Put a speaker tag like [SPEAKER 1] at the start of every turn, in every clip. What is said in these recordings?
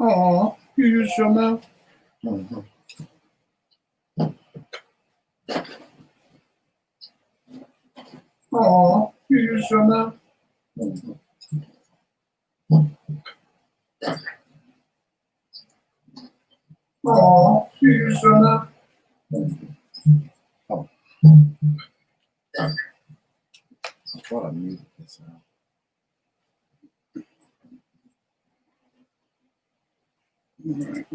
[SPEAKER 1] Oh, you use your mouth? Mm-hmm. Oh, you use your mouth? Mm-hmm. Oh, you use your mouth? Oh. I thought I muted this out. Right.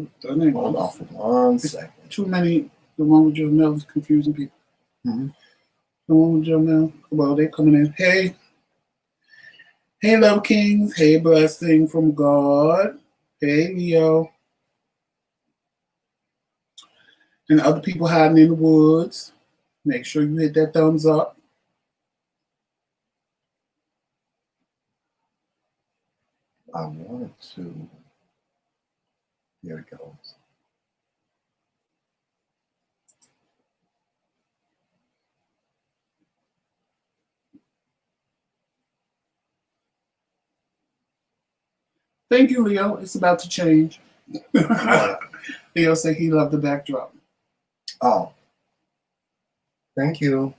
[SPEAKER 1] Hold on for 1 second. Too many. The one with Joe Mel is confusing people. Mm-hmm. The one with Joe Mel. Well, they coming in. Hey. Hey, Love Kings. Hey, blessing from God. Hey, Leo. And other people hiding in the woods. Make sure you hit that thumbs up. I wanted to. There it goes. Thank you, Leo. It's about to change. Leo said he loved the backdrop. Oh. Thank you.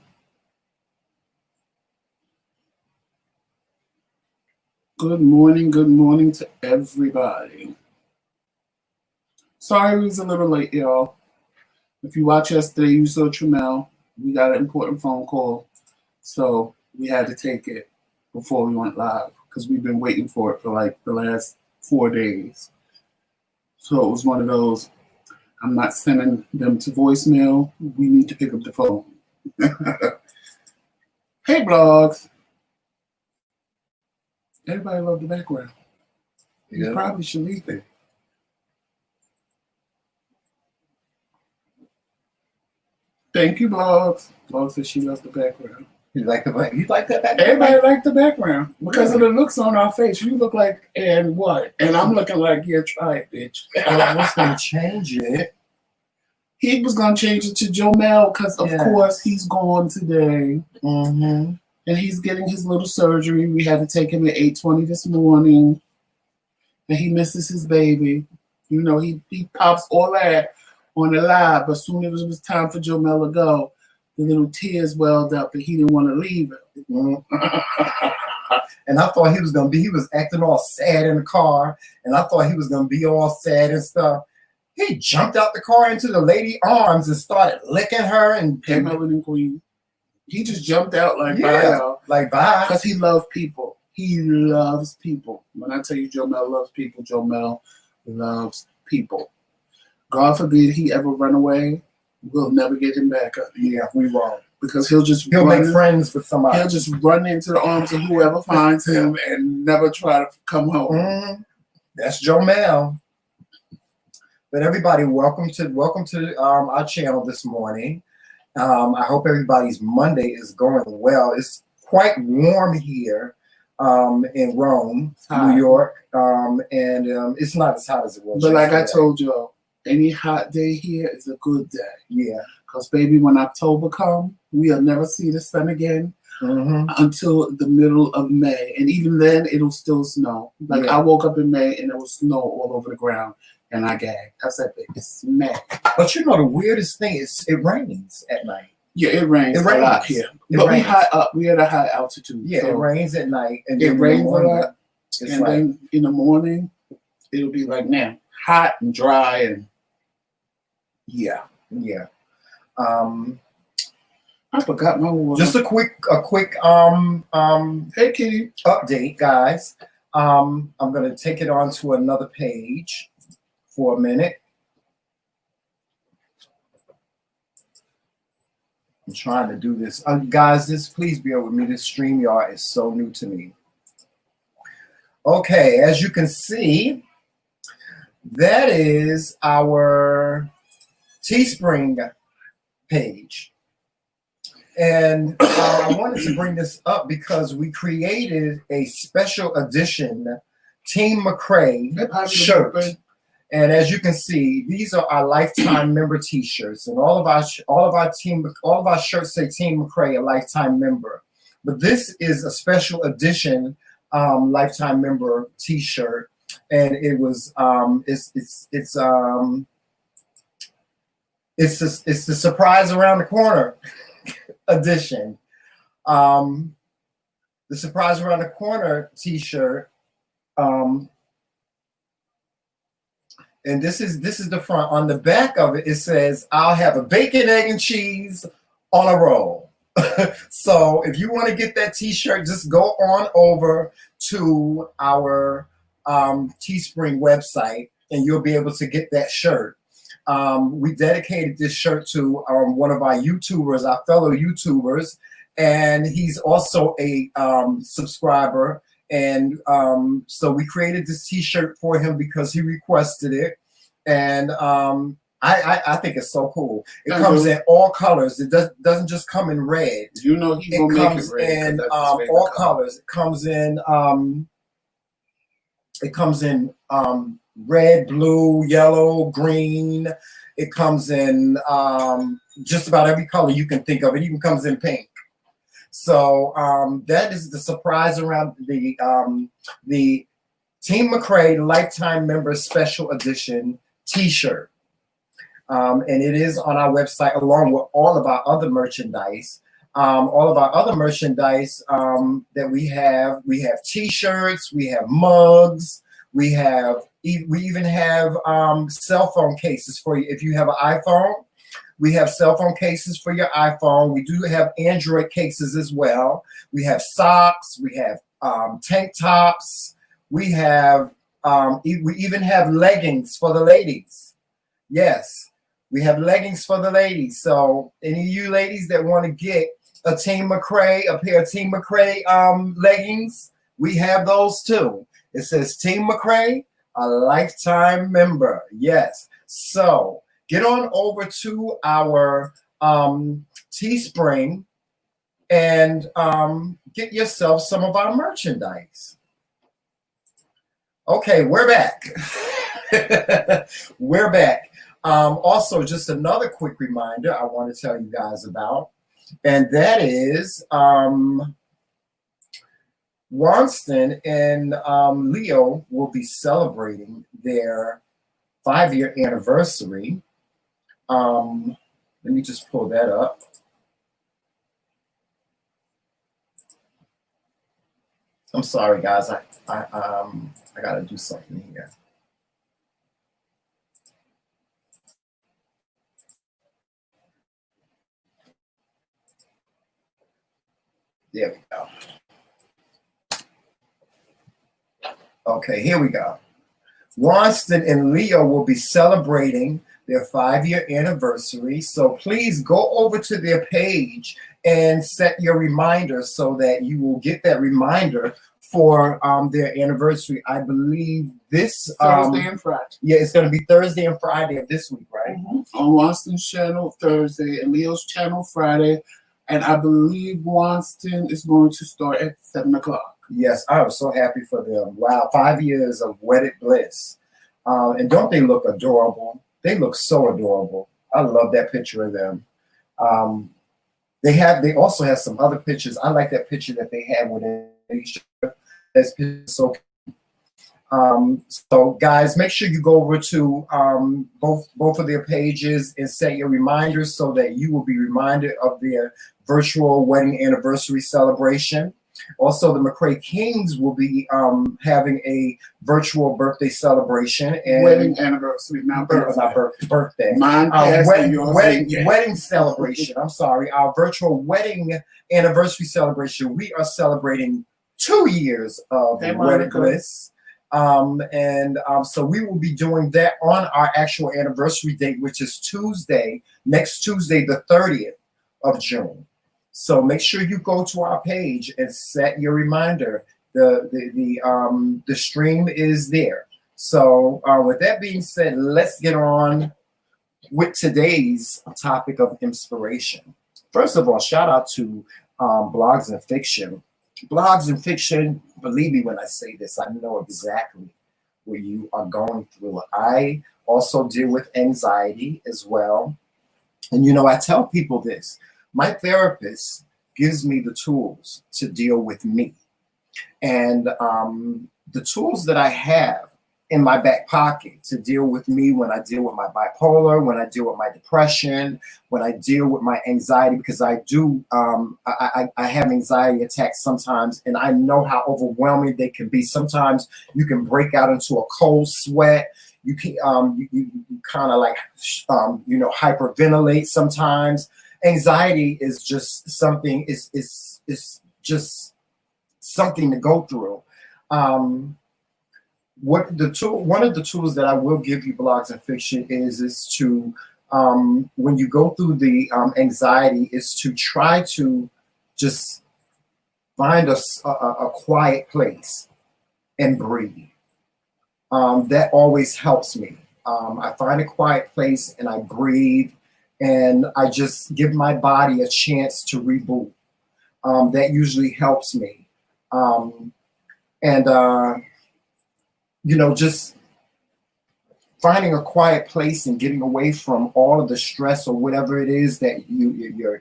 [SPEAKER 1] Good morning to everybody. Sorry we was a little late, y'all. If you watched yesterday, you saw Tramel. We got an important phone call, so we had to take it before we went live because we've been waiting for it for like the last 4 days. So it was one of those, I'm not sending them to voicemail. We need to pick up the phone. Hey, blogs. Everybody love the background. Yeah. You probably should leave it. Thank you, blogs. Blog says she loves the background. You like that background? Everybody like the background because of the looks on our face. You look like, and what? And I'm looking like, yeah, try it, bitch. I was going to change it. He was going to change it to Joe Mel because, of course, he's gone today. Mm-hmm. And he's getting his little surgery. We had to take him at 8:20 this morning. And he misses his baby. You know, he pops all that on the live. But as soon as it was time for Joe Mel to go, the little tears welled up and he didn't want to leave it. Mm-hmm. And I thought he was acting all sad in the car. And I thought he was going to be all sad and stuff. He jumped out the car into the lady's arms and started licking her and Melanin Queen. He just jumped out like, bye, y'all. Like, bye. Because he loves people. He loves people. When I tell you Joe Mel loves people, Joe Mel loves people. God forbid he ever run away. We'll never get him back up. Yeah, we won't. Because he'll make friends with somebody. He'll just run into the arms of whoever finds him and never try to come home. Mm-hmm. That's Joe Mel. But everybody, welcome to our channel this morning. I hope everybody's Monday is going well. It's quite warm here in Rome, New York, and it's not as hot as it was. But like I told y'all, any hot day here is a good day. Yeah. Because, baby, when October comes, we'll never see the sun again until the middle of May. And even then, it'll still snow. Like, I woke up in May, and it will snow all over the ground. And I gagged. I said, it's May. But you know, the weirdest thing is it rains at night. Yeah, it rains a lot here. But we high up. We at a high altitude. Yeah, so it rains at night. And it rains a lot. And then in the morning, it'll be like now, hot and dry. And yeah. I forgot my water. Just a quick hey Kitty update, guys. I'm gonna take it on to another page for a minute. I'm trying to do this. Guys, please bear with me. This StreamYard is so new to me. Okay, as you can see, that is our Teespring page. And I wanted to bring this up because we created a special edition Team McRae shirt. And as you can see, these are our lifetime member T-shirts, and all of our shirts say Team McRae, a lifetime member. But this is a special edition lifetime member T-shirt,
[SPEAKER 2] and it was it's the surprise around the corner edition. The surprise around the corner T-shirt. And this is the front. On the back of it, it says, "I'll have a bacon, egg, and cheese on a roll." So if you want to get that T-shirt, just go on over to our Teespring website, and you'll be able to get that shirt. We dedicated this shirt to one of our YouTubers, our fellow YouTubers, and he's also a subscriber. And so we created this T-shirt for him because he requested it, and I think it's so cool. It comes in all colors. It doesn't just come in red.
[SPEAKER 1] You know he will make it red.
[SPEAKER 2] In all colors. It comes in red, blue, yellow, green. It comes in just about every color you can think of. It even comes in pink. So that is the surprise around the Team McRae Lifetime Member Special Edition T-shirt. And it is on our website along with all of our other merchandise. All of our other merchandise that we have T-shirts, we have mugs, we even have cell phone cases for you if you have an iPhone. We have cell phone cases for your iPhone. We do have Android cases as well. We have socks. We have tank tops. We even have leggings for the ladies. Yes, we have leggings for the ladies. So any of you ladies that want to get a Team McRae, a pair of Team McRae leggings, we have those too. It says Team McRae, a lifetime member. Yes. So get on over to our Teespring and get yourself some of our merchandise. Okay, we're back. We're back. Also, just another quick reminder I want to tell you guys about, and that is Wonston and Leo will be celebrating their 5-year anniversary. Let me just pull that up. I'm sorry, guys. I gotta do something here. There we go. Okay, here we go. Wonston and Leo will be celebrating their 5-year anniversary. So please go over to their page and set your reminder so that you will get that reminder for their anniversary. I believe this
[SPEAKER 1] Thursday and Friday.
[SPEAKER 2] Yeah, it's going to be Thursday and Friday of this week, right?
[SPEAKER 1] Mm-hmm. On Wonston's channel Thursday and Leo's channel Friday. And I believe Wonston is going to start at 7 o'clock.
[SPEAKER 2] Yes, I was so happy for them. Wow, 5 years of wedded bliss. And don't they look adorable? They look so adorable. I love that picture of them. They also have some other pictures. I like that picture that they have with each other. That's so cute. So guys, make sure you go over to both of their pages and set your reminders so that you will be reminded of their virtual wedding anniversary celebration. Also, the McRae Kingz will be having a virtual birthday celebration and
[SPEAKER 1] wedding anniversary, not
[SPEAKER 2] birthday.
[SPEAKER 1] Mine
[SPEAKER 2] wedding celebration. I'm sorry, our virtual wedding anniversary celebration. We are celebrating 2 years of wedded bliss. So we will be doing that on our actual anniversary date, which is next Tuesday, the 30th of June. So make sure you go to our page and set your reminder. The stream is there. So with that being said, let's get on with today's topic of inspiration. First of all, shout out to Blogs and Fiction. Blogs and Fiction, believe me when I say this, I know exactly what you are going through. I also deal with anxiety as well. And I tell people this. My therapist gives me the tools to deal with me. And the tools that I have in my back pocket to deal with me when I deal with my bipolar, when I deal with my depression, when I deal with my anxiety, because I do, I have anxiety attacks sometimes, and I know how overwhelming they can be. Sometimes you can break out into a cold sweat. You can, you kind of like, you know, hyperventilate sometimes. Anxiety is just something, is just something to go through. One of the tools that I will give you, Blogs and Fiction, is to when you go through the anxiety, is to try to just find a quiet place and breathe. That always helps me. I find a quiet place and I breathe, and I just give my body a chance to reboot. That usually helps me. You know, just finding a quiet place and getting away from all of the stress or whatever it is that your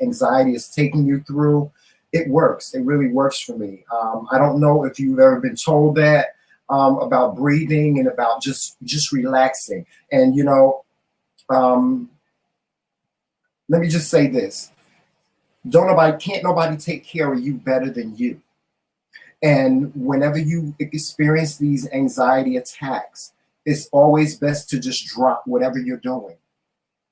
[SPEAKER 2] anxiety is taking you through, it works. It really works for me. I don't know if you've ever been told that about breathing and about just relaxing. And you know, let me just say this: can't nobody take care of you better than you. And whenever you experience these anxiety attacks, it's always best to just drop whatever you're doing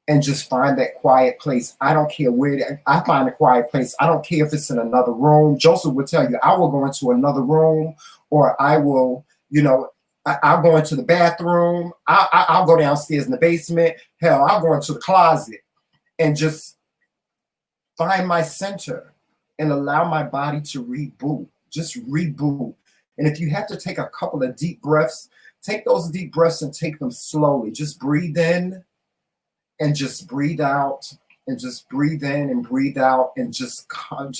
[SPEAKER 2] and just find that quiet place. I don't care where I find a quiet place. I don't care if it's in another room. Joseph would tell you, I will go into another room, or I will, you know, I'll go into the bathroom. I'll go downstairs in the basement. Hell, I'll go into the closet and just find my center and allow my body to reboot. Just reboot. And if you have to take a couple of deep breaths, take those deep breaths and take them slowly. Just breathe in and just breathe out, and just breathe in and breathe out, and just find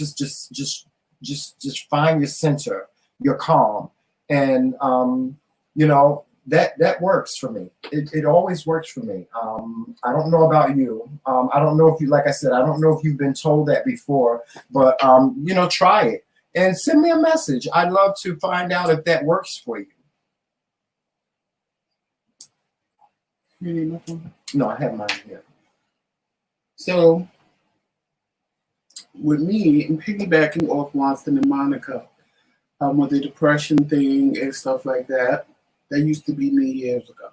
[SPEAKER 2] your center, your calm. And you know, that works for me. It always works for me. I don't know about you. I don't know if you, like I said, I don't know if you've been told that before, but you know, try it. And send me a message. I'd love to find out if that works for you.
[SPEAKER 1] You need my phone?
[SPEAKER 2] No, I have mine here.
[SPEAKER 1] So, with me, and piggybacking off Winston and Monica, with the depression thing and stuff like that, that used to be me years ago.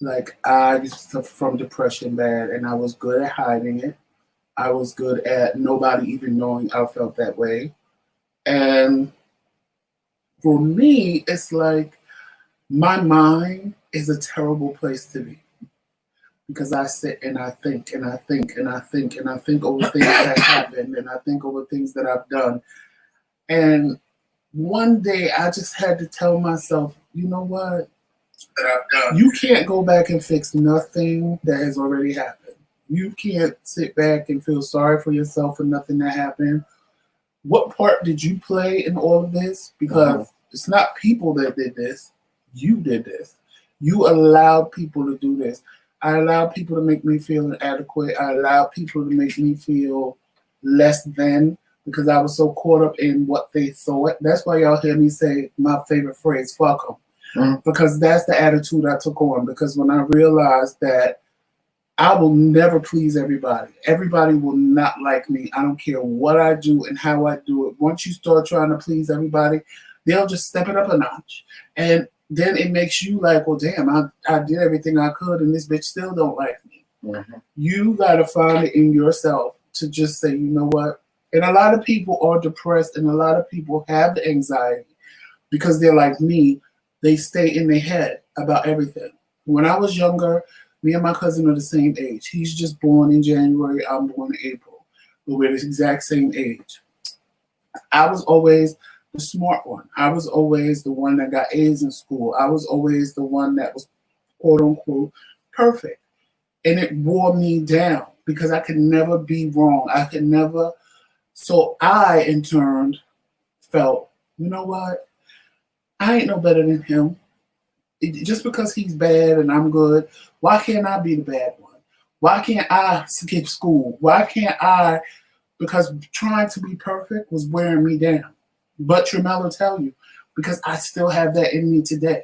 [SPEAKER 1] Like, I used to suffer from depression bad, and I was good at hiding it. I was good at nobody even knowing I felt that way. And for me, it's like my mind is a terrible place to be, because I sit and I think and I think and I think and I think over things that happened, and I think over things that I've done. And one day I just had to tell myself, you know what? You can't go back and fix nothing that has already happened. You can't sit back and feel sorry for yourself for nothing that happened. What part did you play in all of this? Because it's not people that did this. You did this. You allowed people to do this. I allowed people to make me feel inadequate. I allowed people to make me feel less than, because I was so caught up in what they thought. That's why y'all hear me say my favorite phrase, fuck them. Because that's the attitude I took on. Because when I realized that I will never please everybody. Everybody will not like me. I don't care what I do and how I do it. Once you start trying to please everybody, they'll just step it up a notch. And then it makes you like, well, damn, I did everything I could and this bitch still don't like me. You got to find it in yourself to just say, you know what? And a lot of people are depressed, and a lot of people have the anxiety because they're like me. They stay in their head about everything. When I was younger, me and my cousin are the same age. He's just born in January. I'm born in April. But we're the exact same age. I was always the smart one. I was always the one that got A's in school. I was always the one that was, quote unquote, perfect. And it wore me down because I could never be wrong. I could never. So I, in turn, felt, you know what? I ain't no better than him. Just because he's bad and I'm good, why can't I be the bad one? Why can't I skip school? Why can't I? Because trying to be perfect was wearing me down. But Tramel will tell you, because I still have that in me today.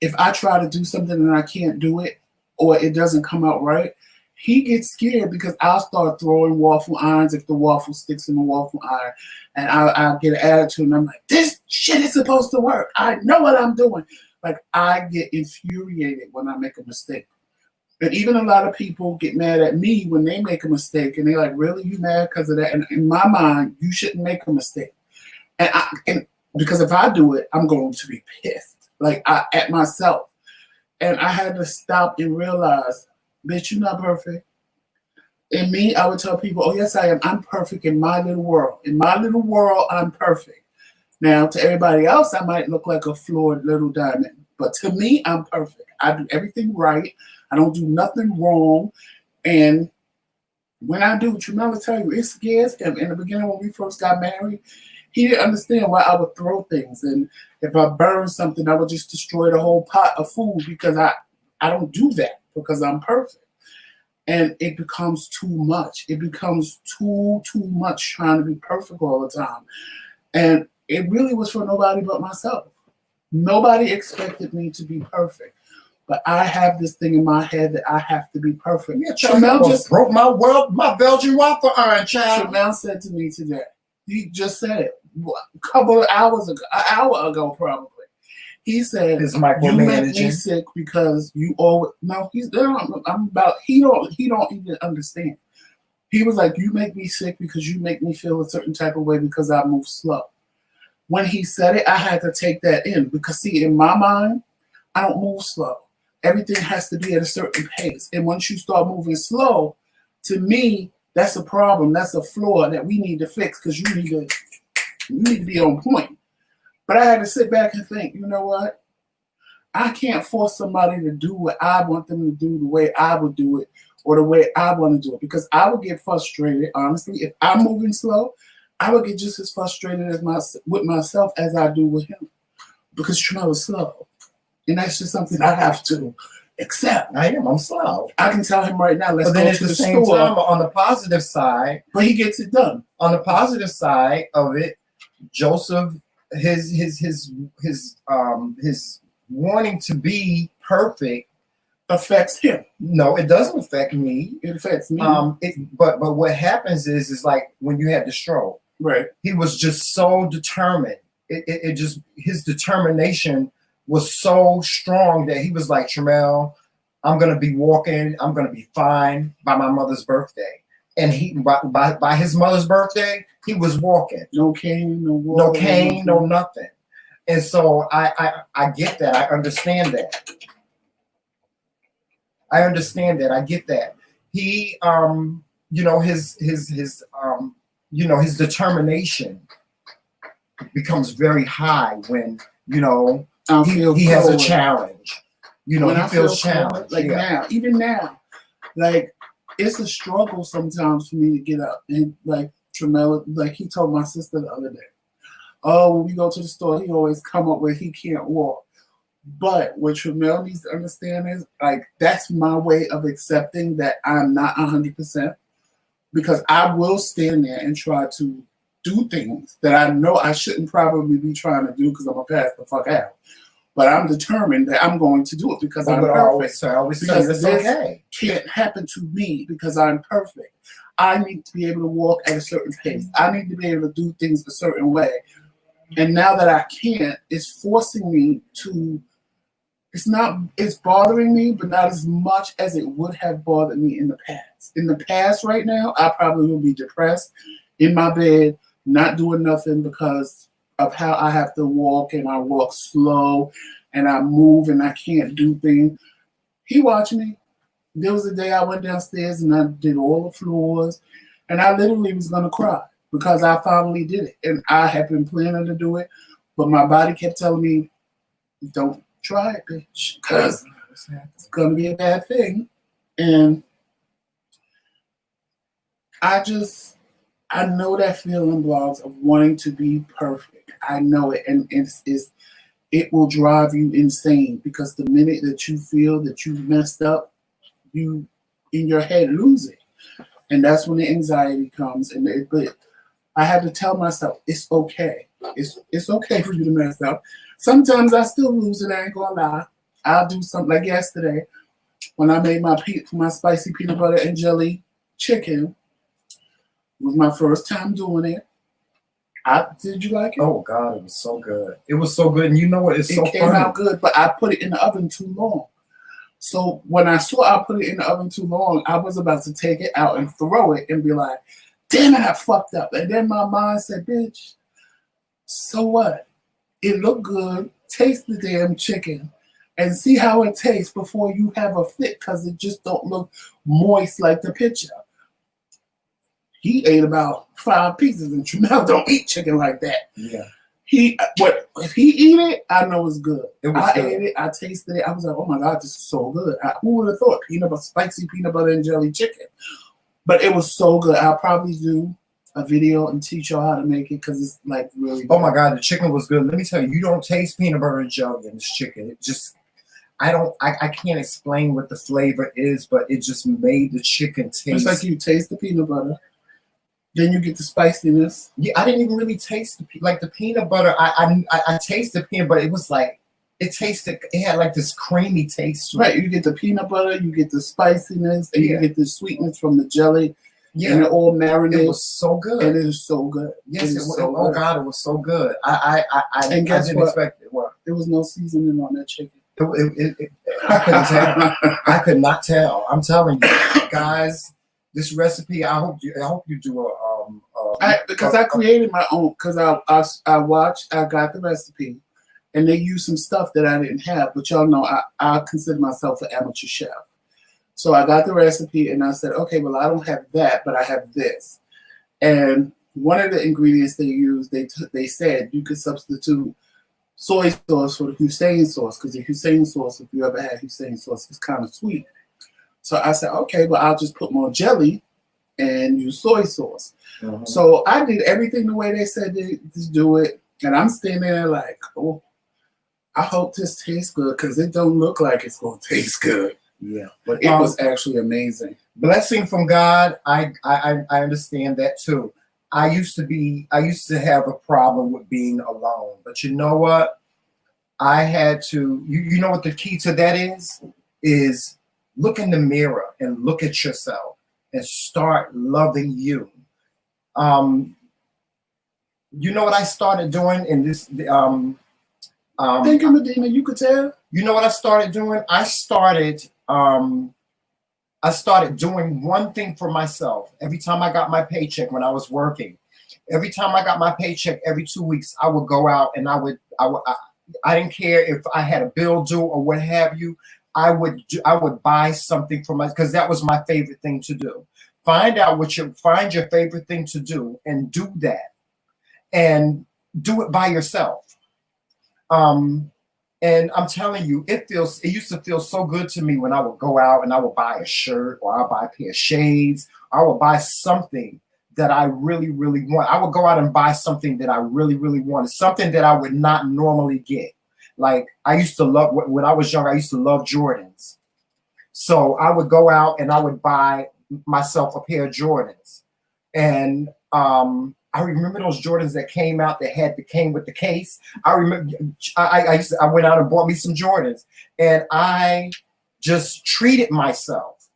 [SPEAKER 1] If I try to do something and I can't do it or it doesn't come out right, he gets scared because I'll start throwing waffle irons if the waffle sticks in the waffle iron. And I'll get an attitude and I'm like, this shit is supposed to work. I know what I'm doing. Like, I get infuriated when I make a mistake. And even a lot of people get mad at me when they make a mistake. And they're like, really, you mad because of that? And in my mind, you shouldn't make a mistake. And because if I do it, I'm going to be pissed, like at myself. And I had to stop and realize, bitch, you're not perfect. And me, I would tell people, oh, yes, I am. I'm perfect in my little world. In my little world, I'm perfect. Now, to everybody else, I might look like a flawed little diamond. But to me, I'm perfect. I do everything right. I don't do nothing wrong. And when I do, Tremel will tell you, it scares him. In the beginning, when we first got married, he didn't understand why I would throw things. And if I burn something, I would just destroy the whole pot of food because I don't do that because I'm perfect. And it becomes too much. It becomes too much trying to be perfect all the time. And it really was for nobody but myself. Nobody expected me to be perfect. But I have this thing in my head that I have to be perfect.
[SPEAKER 2] Yeah, Tremel just broke my Belgian waffle iron, child.
[SPEAKER 1] Tremel said to me today, he just said it a couple of hours ago, an hour ago probably. He said, "You make me sick because you always." No, he don't even understand. He was like, "You make me sick because you make me feel a certain type of way because I move slow." When he said it, I had to take that in because, see, in my mind, I don't move slow. Everything has to be at a certain pace. And once you start moving slow, to me, that's a problem. That's a flaw that we need to fix because you need to be on point. But I had to sit back and think, you know what? I can't force somebody to do what I want them to do the way I would do it or the way I want to do it because I would get frustrated, honestly. If I'm moving slow, I would get just as frustrated with myself as I do with him because Tremel is slow. And that's just something I have to accept.
[SPEAKER 2] I'm slow.
[SPEAKER 1] I can tell him right now, let's
[SPEAKER 2] go to the same store. Time, on the positive side.
[SPEAKER 1] But he gets it done.
[SPEAKER 2] On the positive side of it, Joseph, his wanting to be perfect
[SPEAKER 1] affects him.
[SPEAKER 2] No, it doesn't affect me.
[SPEAKER 1] It affects me.
[SPEAKER 2] But what happens is like when you had the stroke.
[SPEAKER 1] Right.
[SPEAKER 2] He was just so determined. It just, his determination was so strong that he was like, Tremel, I'm gonna be walking, I'm gonna be fine by my mother's birthday. And he by his mother's birthday, he was walking.
[SPEAKER 1] No cane, no water,
[SPEAKER 2] no cane, no nothing. And so I get that. I understand that. I get that. He his determination becomes very high when he has a challenge. He feels challenged.
[SPEAKER 1] Like now, even now, like it's a struggle sometimes for me to get up. And like Tremel, like he told my sister the other day, oh, when we go to the store, he always come up with he can't walk. But what Tremel needs to understand is like that's my way of accepting that I'm not 100%, because I will stand there and try to do things that I know I shouldn't probably be trying to do because I'm gonna pass the fuck out. But I'm determined that I'm going to do it because I'm perfect.
[SPEAKER 2] I always say
[SPEAKER 1] because
[SPEAKER 2] this
[SPEAKER 1] okay. Can't happen to me because I'm perfect. I need to be able to walk at a certain pace. I need to be able to do things a certain way. And now that I can't, it's forcing me to. It's bothering me, but not as much as it would have bothered me in the past. In the past, right now, I probably will be depressed in my bed, not doing nothing because of how I have to walk, and I walk slow and I move and I can't do things. He watched me. There was a day I went downstairs and I did all the floors, and I literally was going to cry because I finally did it. And I had been planning to do it, but my body kept telling me, don't try it, bitch, because it's going to be a bad thing. And I know that feeling, Blogs, of wanting to be perfect. I know it, and it will drive you insane because the minute that you feel that you've messed up, you in your head lose it, and that's when the anxiety comes. But I had to tell myself, it's okay. It's okay for you to mess up. Sometimes I still lose it, I ain't gonna lie. I'll do something like yesterday when I made my spicy peanut butter and jelly chicken. It was my first time doing it. Did you like it?
[SPEAKER 2] Oh God, it was so good. It was so good, and you know what? It
[SPEAKER 1] came out good, but I put it in the oven too long. So when I saw I put it in the oven too long, I was about to take it out and throw it and be like, damn it, I fucked up. And then my mind said, bitch, so what? It looked good. Taste the damn chicken and see how it tastes before you have a fit, because it just don't look moist like the picture. He ate about 5 pieces, and Tramel don't eat chicken like that.
[SPEAKER 2] Yeah.
[SPEAKER 1] If he eat it, I know it's good.
[SPEAKER 2] I
[SPEAKER 1] ate it, I tasted it, I was like, oh my God, this is so good. Who would have thought spicy peanut butter and jelly chicken? But it was so good. I'll probably do a video and teach y'all how to make it, because it's like really good.
[SPEAKER 2] Oh my God, the chicken was good. Let me tell you, you don't taste peanut butter and jelly in this chicken. It just, I can't explain what the flavor is, but it just made the chicken taste.
[SPEAKER 1] It's like you taste the peanut butter, then you get the spiciness.
[SPEAKER 2] Yeah, I didn't even really taste the peanut butter. I tasted peanut butter. It was like, it had like this creamy taste.
[SPEAKER 1] Right, you get the peanut butter, you get the spiciness, and you get the sweetness from the jelly. Yeah, and it all marinated.
[SPEAKER 2] It was so good.
[SPEAKER 1] And it is so good.
[SPEAKER 2] Yes, it was. Oh God, it was so good. I didn't expect it. What?
[SPEAKER 1] There was no seasoning on that chicken.
[SPEAKER 2] I couldn't tell. I could not tell. I'm telling you, guys, this recipe. I hope you do
[SPEAKER 1] because I created my own. Because I watched. I got the recipe, and they used some stuff that I didn't have. But y'all know I consider myself an amateur chef. So I got the recipe and I said, okay, well, I don't have that, but I have this. And one of the ingredients they used, they said you could substitute soy sauce for the Hussein sauce, because the Hussein sauce, if you ever had Hussein sauce, is kind of sweet. So I said, okay, well, I'll just put more jelly and use soy sauce. Mm-hmm. So I did everything the way they said to do it. And I'm standing there like, oh, I hope this tastes good, because it don't look like it's going to taste good.
[SPEAKER 2] Yeah,
[SPEAKER 1] but it was actually amazing.
[SPEAKER 2] Blessing from God. I understand that too. I used to have a problem with being alone, but you know what? I had to. You know what the key to that is look in the mirror and look at yourself and start loving you. You know what I started doing in this.
[SPEAKER 1] Thank you, Medina. You could tell.
[SPEAKER 2] You know what I started doing? I started doing one thing for myself. Every time I got my paycheck when I was working, every time I got my paycheck every 2 weeks, I would go out and I didn't care if I had a bill due or what have you. I would buy something for because that was my favorite thing to do. Find your favorite thing to do and do that, and do it by yourself. And I'm telling you, it used to feel so good to me when I would go out and I would buy a shirt, or I'll buy a pair of shades, or I would buy something that I really, really want. I would go out and buy something that I really, really wanted, something that I would not normally get. Like I used to love, when I was young, I used to love Jordans. So I would go out and I would buy myself a pair of Jordans. And I remember those Jordans that came out that came with the case. I remember I went out and bought me some Jordans, and I just treated myself.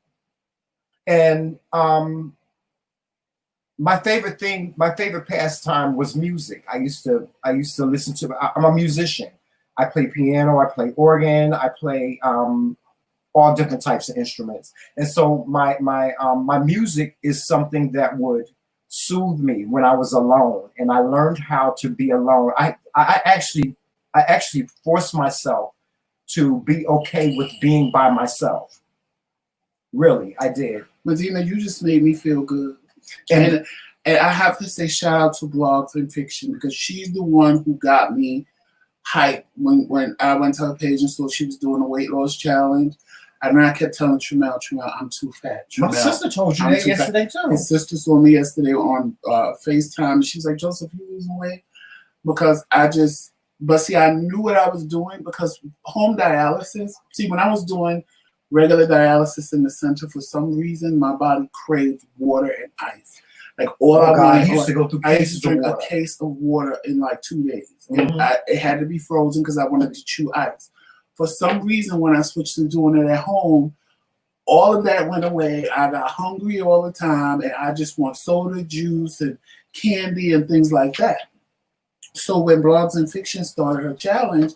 [SPEAKER 2] And my favorite pastime was music. I used to listen to. I'm a musician. I play piano. I play organ. I play all different types of instruments. And so my music is something that would soothe me when I was alone, and I learned how to be alone. I actually forced myself to be okay with being by myself. Really, I did.
[SPEAKER 1] Medina, you just made me feel good. And I have to say shout out to Blogs and Fiction, because she's the one who got me hyped when I went to her page and saw she was doing a weight loss challenge. And I kept telling Tramel, I'm too fat.
[SPEAKER 2] My sister told you that yesterday too.
[SPEAKER 1] His sister saw me yesterday on FaceTime. She's like, Joseph, you losing weight? Because I knew what I was doing, because home dialysis, when I was doing regular dialysis in the center, for some reason, my body craved water and ice.
[SPEAKER 2] Like all I used to go through.
[SPEAKER 1] I used to drink a case of water in like 2 days. And it had to be frozen because I wanted to chew ice. For some reason, when I switched to doing it at home, all of that went away. I got hungry all the time, and I just want soda, juice, and candy and things like that. So when Blogs and Fiction started her challenge,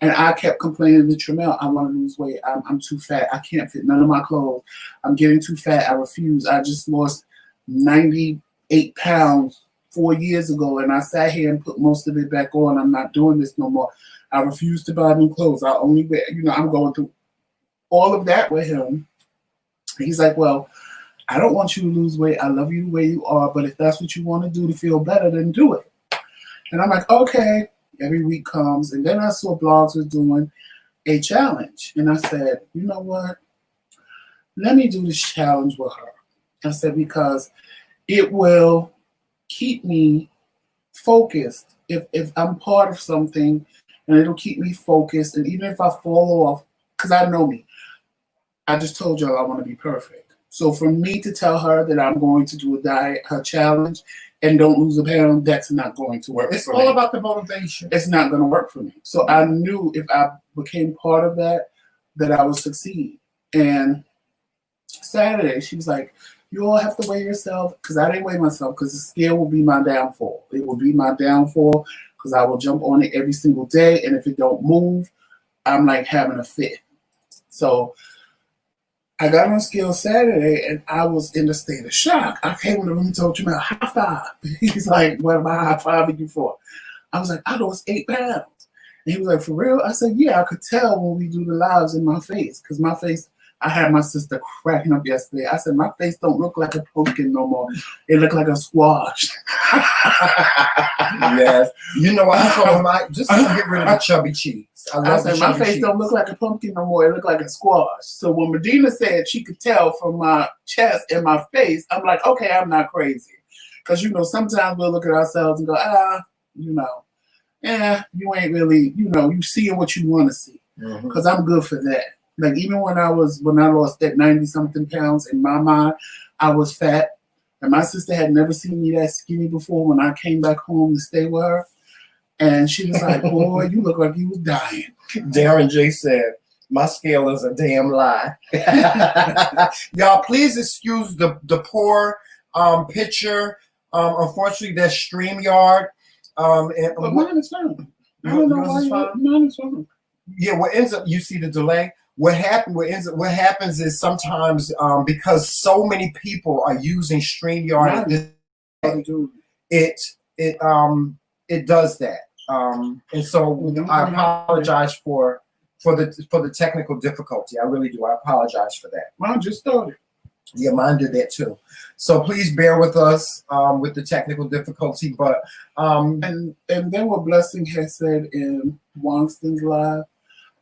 [SPEAKER 1] and I kept complaining to Tramel, I want to lose weight. I'm too fat. I can't fit none of my clothes. I'm getting too fat. I refuse. I just lost 98 pounds 4 years ago, and I sat here and put most of it back on. I'm not doing this no more. I refuse to buy new clothes. I only wear, I'm going through all of that with him. He's like, well, I don't want you to lose weight. I love you the way you are, but if that's what you want to do to feel better, then do it. And I'm like, okay. Every week comes, and then I saw Blogs was doing a challenge, and I said, you know what? Let me do this challenge with her. I said, because it will keep me focused if I'm part of something, and it'll keep me focused. And even if I fall off, because I know me, I just told y'all I want to be perfect. So for me to tell her that I'm going to do a diet, her challenge, and don't lose a pound, that's not going to work.
[SPEAKER 2] It's all about the motivation.
[SPEAKER 1] It's not going to work for me. So I knew if I became part of that I would succeed. And Saturday, she was like, you all have to weigh yourself, because I didn't weigh myself, because the scale will be my downfall. It will be my downfall, because I will jump on it every single day, and if it don't move, I'm like having a fit. So I got on scale Saturday, and I was in a state of shock. I came in the room and told Jamel, high five. He's like, what am I high fiving you for? I was like, I lost 8 pounds. And he was like, for real? I said, yeah, I could tell when we do the lives in my face, because my face, I had my sister cracking up yesterday. I said, my face don't look like a pumpkin no more. It looked like a squash.
[SPEAKER 2] Yes. You know what? I told him, just get rid of the chubby cheeks.
[SPEAKER 1] I said, my face don't look like a pumpkin no more. It looked like a squash. So when Medina said she could tell from my chest and my face, I'm like, okay, I'm not crazy. Because, sometimes we'll look at ourselves and go, you ain't really, you seeing what you want to see. Because I'm good for that. Like, even when I lost that 90-something pounds, in my mind, I was fat. And my sister had never seen me that skinny before when I came back home to stay with her. And she was like, boy, you look like you was dying.
[SPEAKER 2] Darren J said, my scale is a damn lie. Y'all, please excuse the poor picture. Unfortunately, that's StreamYard.
[SPEAKER 1] But mine is fine. I don't know why mine is fine.
[SPEAKER 2] Yeah, what ends up, you see the delay? What happens is sometimes because so many people are using StreamYard, it does that. And so I apologize for the technical difficulty. I really do. I apologize for that.
[SPEAKER 1] Mine just started.
[SPEAKER 2] Yeah, mine did that too. So please bear with us with the technical difficulty. But
[SPEAKER 1] and then what Blessing has said in Wanston's live,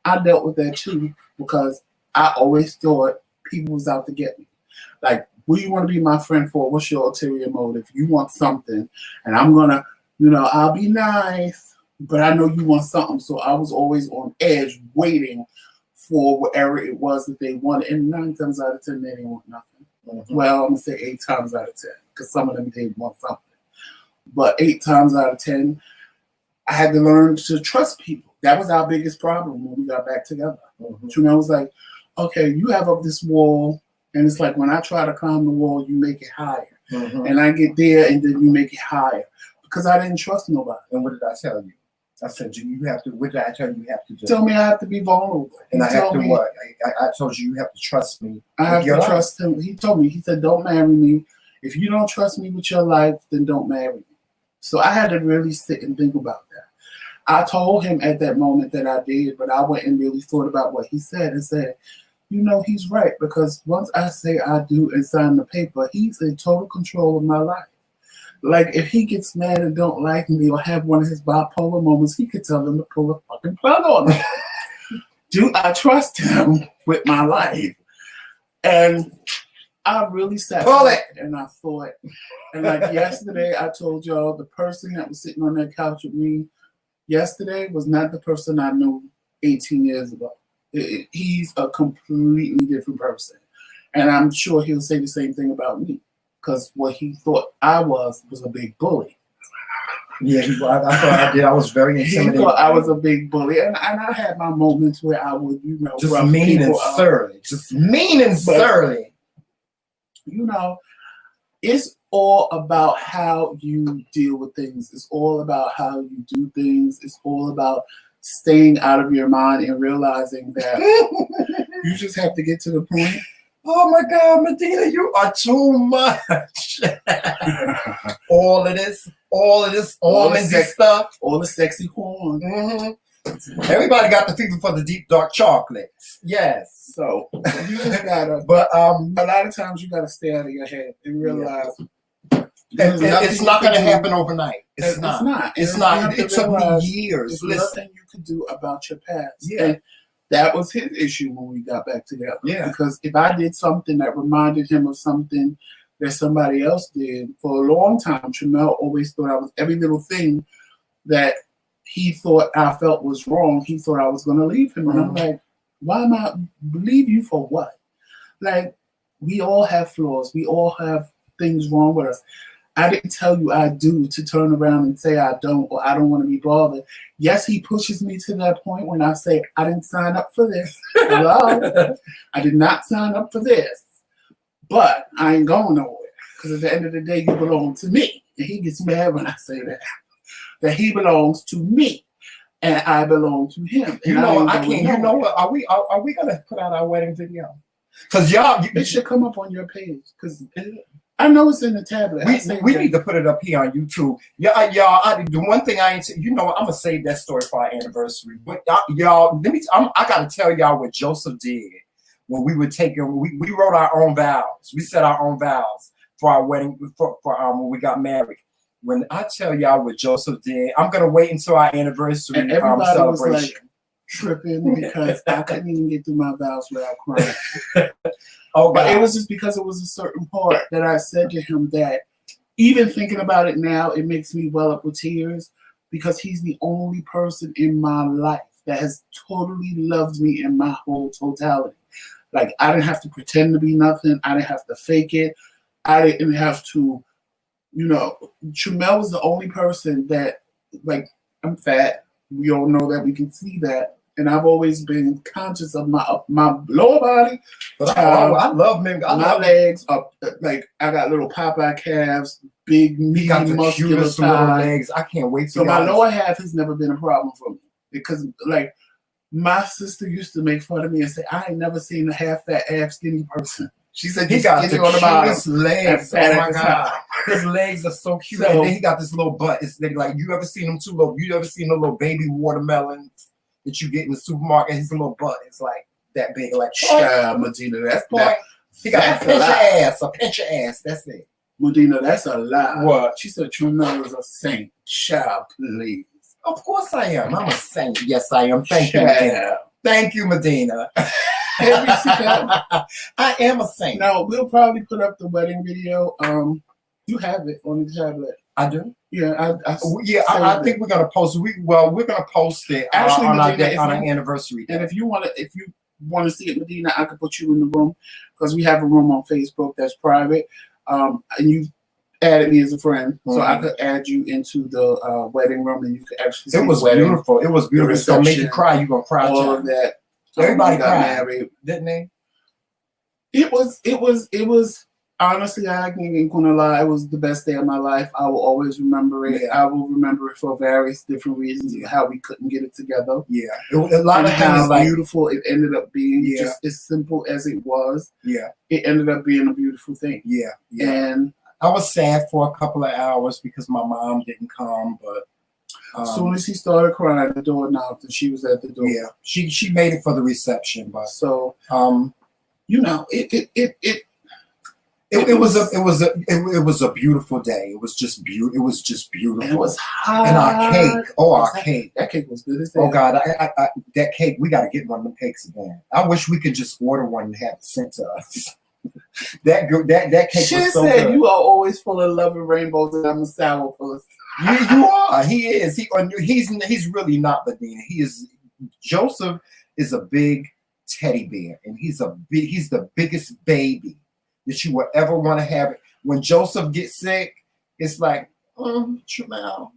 [SPEAKER 1] I dealt with that too, because I always thought people was out to get me. Like, what do you want to be my friend for? What's your ulterior motive? You want something, and I'm gonna, I'll be nice, but I know you want something. So I was always on edge, waiting for whatever it was that they wanted. And 9 times out of 10, they didn't want nothing. Well, I'm gonna say 8 times out of 10, because some of them did want something. But 8 times out of 10, I had to learn to trust people. That was our biggest problem when we got back together. I was like, okay, you have up this wall, and it's like when I try to climb the wall, you make it higher. And I get there, and then you make it higher. Because I didn't trust nobody.
[SPEAKER 2] And what did I tell you? I said, you have to, what did I tell you have to do?
[SPEAKER 1] Tell me I have to be vulnerable.
[SPEAKER 2] And I have to what? I told you have to trust me.
[SPEAKER 1] I have to trust him. He told me, he said, don't marry me. If you don't trust me with your life, then don't marry me. So I had to really sit and think about that. I told him at that moment that I did, but I went and really thought about what he said and said, he's right, because once I say I do and sign the paper, he's in total control of my life. Like, if he gets mad and don't like me or have one of his bipolar moments, he could tell them to pull a fucking plug on me. Do I trust him with my life? And I really sat back and I thought, and like yesterday, I told y'all the person that was sitting on that couch with me yesterday was not the person I knew 18 years ago. He's a completely different person. And I'm sure he'll say the same thing about me. because what he thought I was a big bully.
[SPEAKER 2] Yeah, I thought I did. I was very intimidated.
[SPEAKER 1] He thought I was a big bully, and I had my moments where I would, you know,
[SPEAKER 2] just mean and surly, just mean and surly.
[SPEAKER 1] You know, it's all about how you deal with things. It's all about how you do things. It's all about staying out of your mind and realizing that you just have to get to the point.
[SPEAKER 2] Oh my God, Medina, you are too much. all of this almondy stuff.
[SPEAKER 1] All the sexy corn.
[SPEAKER 2] Mm-hmm. Everybody got the fever for the deep dark chocolates. Yes.
[SPEAKER 1] So you just gotta,
[SPEAKER 2] but
[SPEAKER 1] a lot of times you gotta stay out of your head and realize
[SPEAKER 2] it's not gonna happen overnight.
[SPEAKER 1] It's not.
[SPEAKER 2] It took me years.
[SPEAKER 1] There's nothing you can do about your past.
[SPEAKER 2] Yeah.
[SPEAKER 1] And that was his issue when we got back together.
[SPEAKER 2] Yeah.
[SPEAKER 1] Because if I did something that reminded him of something that somebody else did, for a long time, Tramel always thought I was every little thing that he thought I felt was wrong. He thought I was going to leave him. And I'm like, why am I leave you for what? Like, we all have flaws. We all have things wrong with us. I didn't tell you I do to turn around and say I don't, or I don't want to be bothered. Yes, he pushes me to that point when I say, I didn't sign up for this. Hello? I did not sign up for this. But I ain't going nowhere. Because at the end of the day, you belong to me. And he gets mad when I say that. That he belongs to me. And I belong to him.
[SPEAKER 2] You know, I can't. You know what? Are we gonna put out our wedding video? Because y'all,
[SPEAKER 1] it should come up on your page. Because I know it's in the tablet.
[SPEAKER 2] We need to put it up here on YouTube. Y'all. The one thing I ain't, you know, I'm gonna save that story for our anniversary. But y'all, I gotta tell y'all what Joseph did when we were taking. We wrote our own vows. We set our own vows for our wedding for when we got married. When I tell y'all what Joseph did, I'm gonna wait until our anniversary
[SPEAKER 1] and everybody
[SPEAKER 2] celebration.
[SPEAKER 1] Was like tripping because I couldn't even get through my vows without crying. But it was just because it was a certain part that I said to him that even thinking about it now, it makes me well up with tears because he's the only person in my life that has totally loved me in my whole totality. Like, I didn't have to pretend to be nothing. I didn't have to fake it. I didn't have to, you know, Tramel was the only person that, like, I'm fat. We all know that. We can see that. And I've always been conscious of my lower body.
[SPEAKER 2] But I love men.
[SPEAKER 1] My legs are like, I got little Popeye calves, big, meaty, muscular
[SPEAKER 2] little legs. I can't wait to
[SPEAKER 1] So my lower half has never been a problem for me. Because, like, my sister used to make fun of me and say, I ain't never seen a half-fat, half-skinny person. She said,
[SPEAKER 2] he got the cutest legs.
[SPEAKER 1] Oh my God.
[SPEAKER 2] His legs are so cute. And then he got this little butt. It's like, you ever seen him too low? You ever seen a little baby watermelon that you get in the supermarket? His little butt is like that big. Like,
[SPEAKER 1] Medina,
[SPEAKER 2] he got a pinch your ass. That's it.
[SPEAKER 1] Medina, that's a lie.
[SPEAKER 2] What?
[SPEAKER 1] She said, Tramel is a saint. Child, please.
[SPEAKER 2] Of course I am. I'm a saint. Yes, I am. Thank you, Medina. Thank you, Medina. I am a saint.
[SPEAKER 1] Now, we'll probably put up the wedding video. You have it on the tablet.
[SPEAKER 2] I do.
[SPEAKER 1] Yeah,
[SPEAKER 2] I think we're gonna post. We're gonna post it actually on our anniversary day.
[SPEAKER 1] And if you want to see it, Medina, I could put you in the room because we have a room on Facebook that's private. And you added me as a friend, so I could add you into the wedding room, and you could actually see
[SPEAKER 2] it was beautiful. It was beautiful. It's gonna make you cry. You're gonna cry.
[SPEAKER 1] All of that.
[SPEAKER 2] Everybody got married, didn't they?
[SPEAKER 1] It was honestly, I ain't gonna lie, it was the best day of my life. I will always remember it. I will remember it for various different reasons of how we couldn't get it together.
[SPEAKER 2] Yeah. A lot of
[SPEAKER 1] how beautiful it ended up being. Just as simple as it was.
[SPEAKER 2] Yeah.
[SPEAKER 1] It ended up being a beautiful thing.
[SPEAKER 2] Yeah.
[SPEAKER 1] And
[SPEAKER 2] I was sad for a couple of hours because my mom didn't come, but
[SPEAKER 1] as soon as he started crying, the door knocked and she was at the door.
[SPEAKER 2] Yeah. She made it for the reception, but
[SPEAKER 1] so you know, it
[SPEAKER 2] was a beautiful day. It was just beautiful.
[SPEAKER 1] And it was hot.
[SPEAKER 2] And our cake. Oh, our cake.
[SPEAKER 1] That cake was good as
[SPEAKER 2] Oh God, that cake. We got to get one of them cakes again. I wish we could just order one and have it sent to us. that cake
[SPEAKER 1] she
[SPEAKER 2] was so
[SPEAKER 1] said
[SPEAKER 2] good.
[SPEAKER 1] You are always full of love and rainbows, and I'm a sourpuss.
[SPEAKER 2] You are. He is. He's really not Medina. He is. Joseph is a big teddy bear, and he's the biggest baby that you will ever want to have. When Joseph gets sick, it's like, Jamel,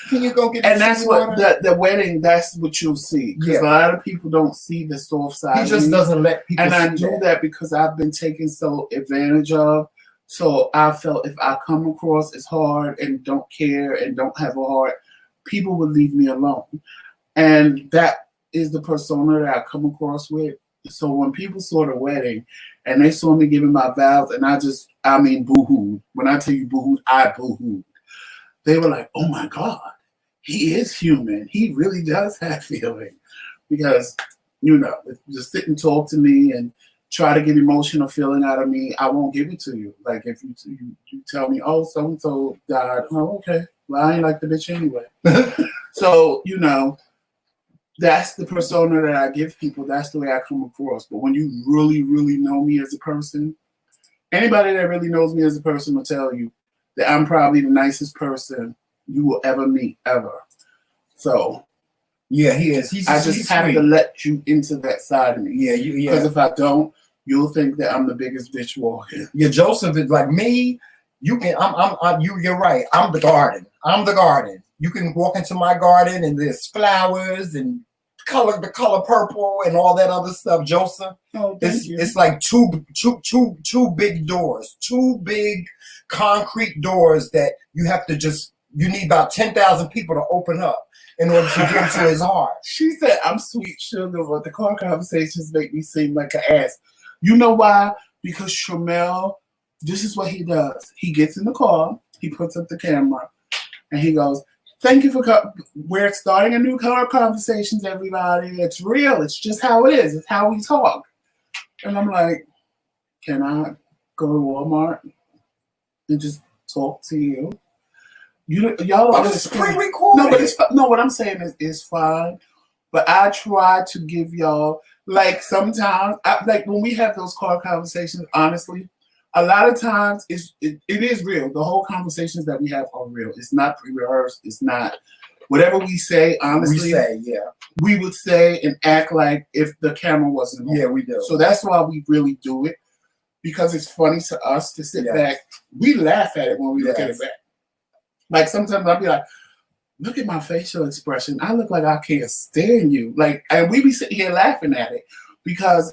[SPEAKER 2] can you go get?
[SPEAKER 1] And that's what the wedding. That's what you'll see. Because a lot of people don't see the soft side.
[SPEAKER 2] He just doesn't let people.
[SPEAKER 1] And I do that because I've been taken so advantage of. So I felt if I come across as hard and don't care and don't have a heart, people would leave me alone. And that is the persona that I come across with. So when people saw the wedding and they saw me giving my vows, and I mean boo-hooed. When I tell you boo-hooed, I boo-hooed. They were like, oh my God, he is human. He really does have feeling. Because, you know, just sit and talk to me and try to get emotional feeling out of me, I won't give it to you. Like if you tell me, oh, so-and-so died. Oh, okay. Well, I ain't like the bitch anyway. So, you know, that's the persona that I give people. That's the way I come across. But when you really, really know me as a person, anybody that really knows me as a person will tell you that I'm probably the nicest person you will ever meet, ever. So,
[SPEAKER 2] yeah, he is.
[SPEAKER 1] I just have to let you into that side of me.
[SPEAKER 2] Yeah,
[SPEAKER 1] because if I don't, you'll think that I'm the biggest bitch walking.
[SPEAKER 2] Yeah, Joseph is like me. You're right. I'm the garden. I'm the garden. You can walk into my garden and there's flowers and the color purple and all that other stuff. Joseph, it's like two big doors, two big concrete doors that you have to you need about 10,000 people to open up in order to get into his heart.
[SPEAKER 1] She said, I'm sweet sugar, but the car conversations make me seem like an ass. You know why? Because Shamel, this is what he does. He gets in the car, he puts up the camera, and he goes, thank you for we're starting a new car conversations, everybody. It's real. It's just how it is. It's how we talk. And I'm like, can I go to Walmart and just talk to you? Y'all don't understand. No, what I'm saying is fine. But I try to give y'all, like sometimes, like when we have those car conversations, honestly, a lot of times it is real. The whole conversations that we have are real. It's not pre-rehearsed. It's not whatever we say, honestly. We would say and act like if the camera wasn't on.
[SPEAKER 2] Yeah, we do.
[SPEAKER 1] So that's why we really do it. Because it's funny to us to sit back. We laugh at it when we look at it back. Like sometimes I'll be like, look at my facial expression. I look like I can't stand you. Like, and we be sitting here laughing at it because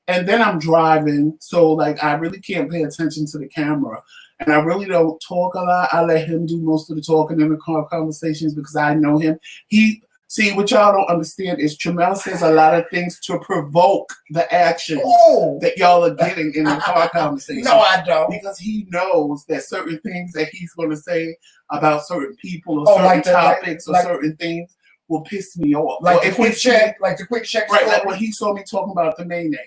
[SPEAKER 1] and then I'm driving. So like, I really can't pay attention to the camera and I really don't talk a lot. I let him do most of the talking in the car conversations because I know him. See, what y'all don't understand is Jamel says a lot of things to provoke the action that y'all are getting in the car conversation.
[SPEAKER 2] No, I don't.
[SPEAKER 1] Because he knows that certain things that he's going to say about certain people or certain topics or certain things will piss me off.
[SPEAKER 2] Like the quick check,
[SPEAKER 1] right? Like when he saw me talking about the mayonnaise.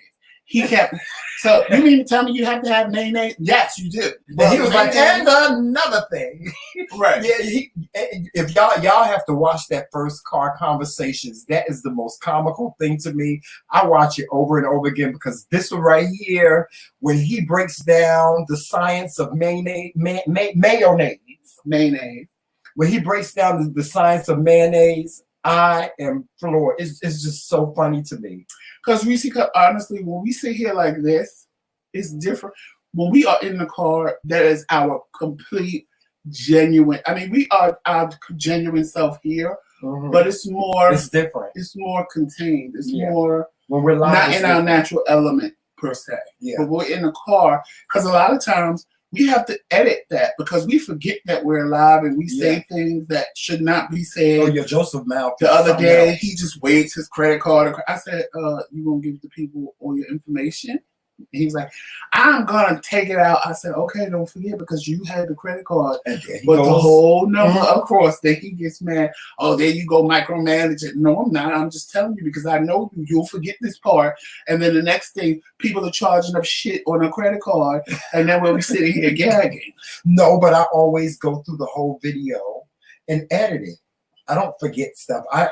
[SPEAKER 1] He kept. So you mean to tell me you have to have mayonnaise? Yes, you do.
[SPEAKER 2] But he was like, and another thing,
[SPEAKER 1] right?
[SPEAKER 2] Yeah. If y'all have to watch that first car conversations, that is the most comical thing to me. I watch it over and over again because this one right here, when he breaks down the science of mayonnaise. When he breaks down the science of mayonnaise, I am floored. It's just so funny to me.
[SPEAKER 1] Because honestly, when we sit here like this, it's different. When we are in the car, that is our complete, genuine. I mean, we are our genuine self here, but it's more.
[SPEAKER 2] It's different.
[SPEAKER 1] It's more contained. It's more
[SPEAKER 2] when we're live,
[SPEAKER 1] not in our natural element per se.
[SPEAKER 2] Yeah.
[SPEAKER 1] But we're in the car because a lot of times we have to edit that because we forget that we're live and we say things that should not be said.
[SPEAKER 2] Oh, your Joseph mouth.
[SPEAKER 1] The other day, he just waived his credit card. I said, you gonna give the people all your information? And he was like, I'm gonna take it out. I said, okay, don't forget because you had the credit card. But the whole number across, then he gets mad. Oh, there you go, micromanage it. No, I'm not. I'm just telling you because I know you'll forget this part. And then the next thing, people are charging up shit on a credit card. And then we'll be sitting here gagging.
[SPEAKER 2] No, but I always go through the whole video and edit it. I don't forget stuff. I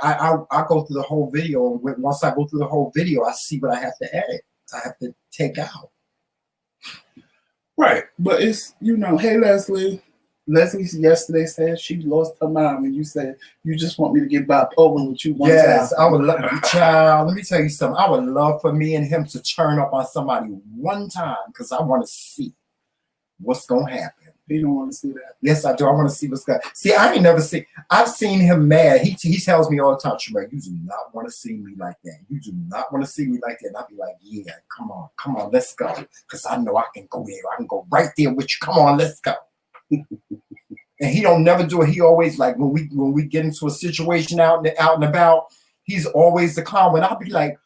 [SPEAKER 2] go through the whole video. Once I go through the whole video, I see what I have to edit. I have to take out.
[SPEAKER 1] Right. But it's, hey, Leslie. Leslie yesterday said she lost her mind when you said you just want me to get bipolar with you one time.
[SPEAKER 2] Yes, I would love, child, let me tell you something. I would love for me and him to turn up on somebody one time because I want to see. what's gonna happen.
[SPEAKER 1] You don't want to see that.
[SPEAKER 2] Yes, I do. I want to see what's going. See, I ain't never seen. I've seen him mad. He tells me all the time, Shamar, you do not want to see me like that. You do not want to see me like that. And I'll be like, yeah, come on, let's go. Because I know I can go there. I can go right there with you. Come on, let's go. And he don't never do it. He always like when we get into a situation out and about, he's always the calm. And I'll be like,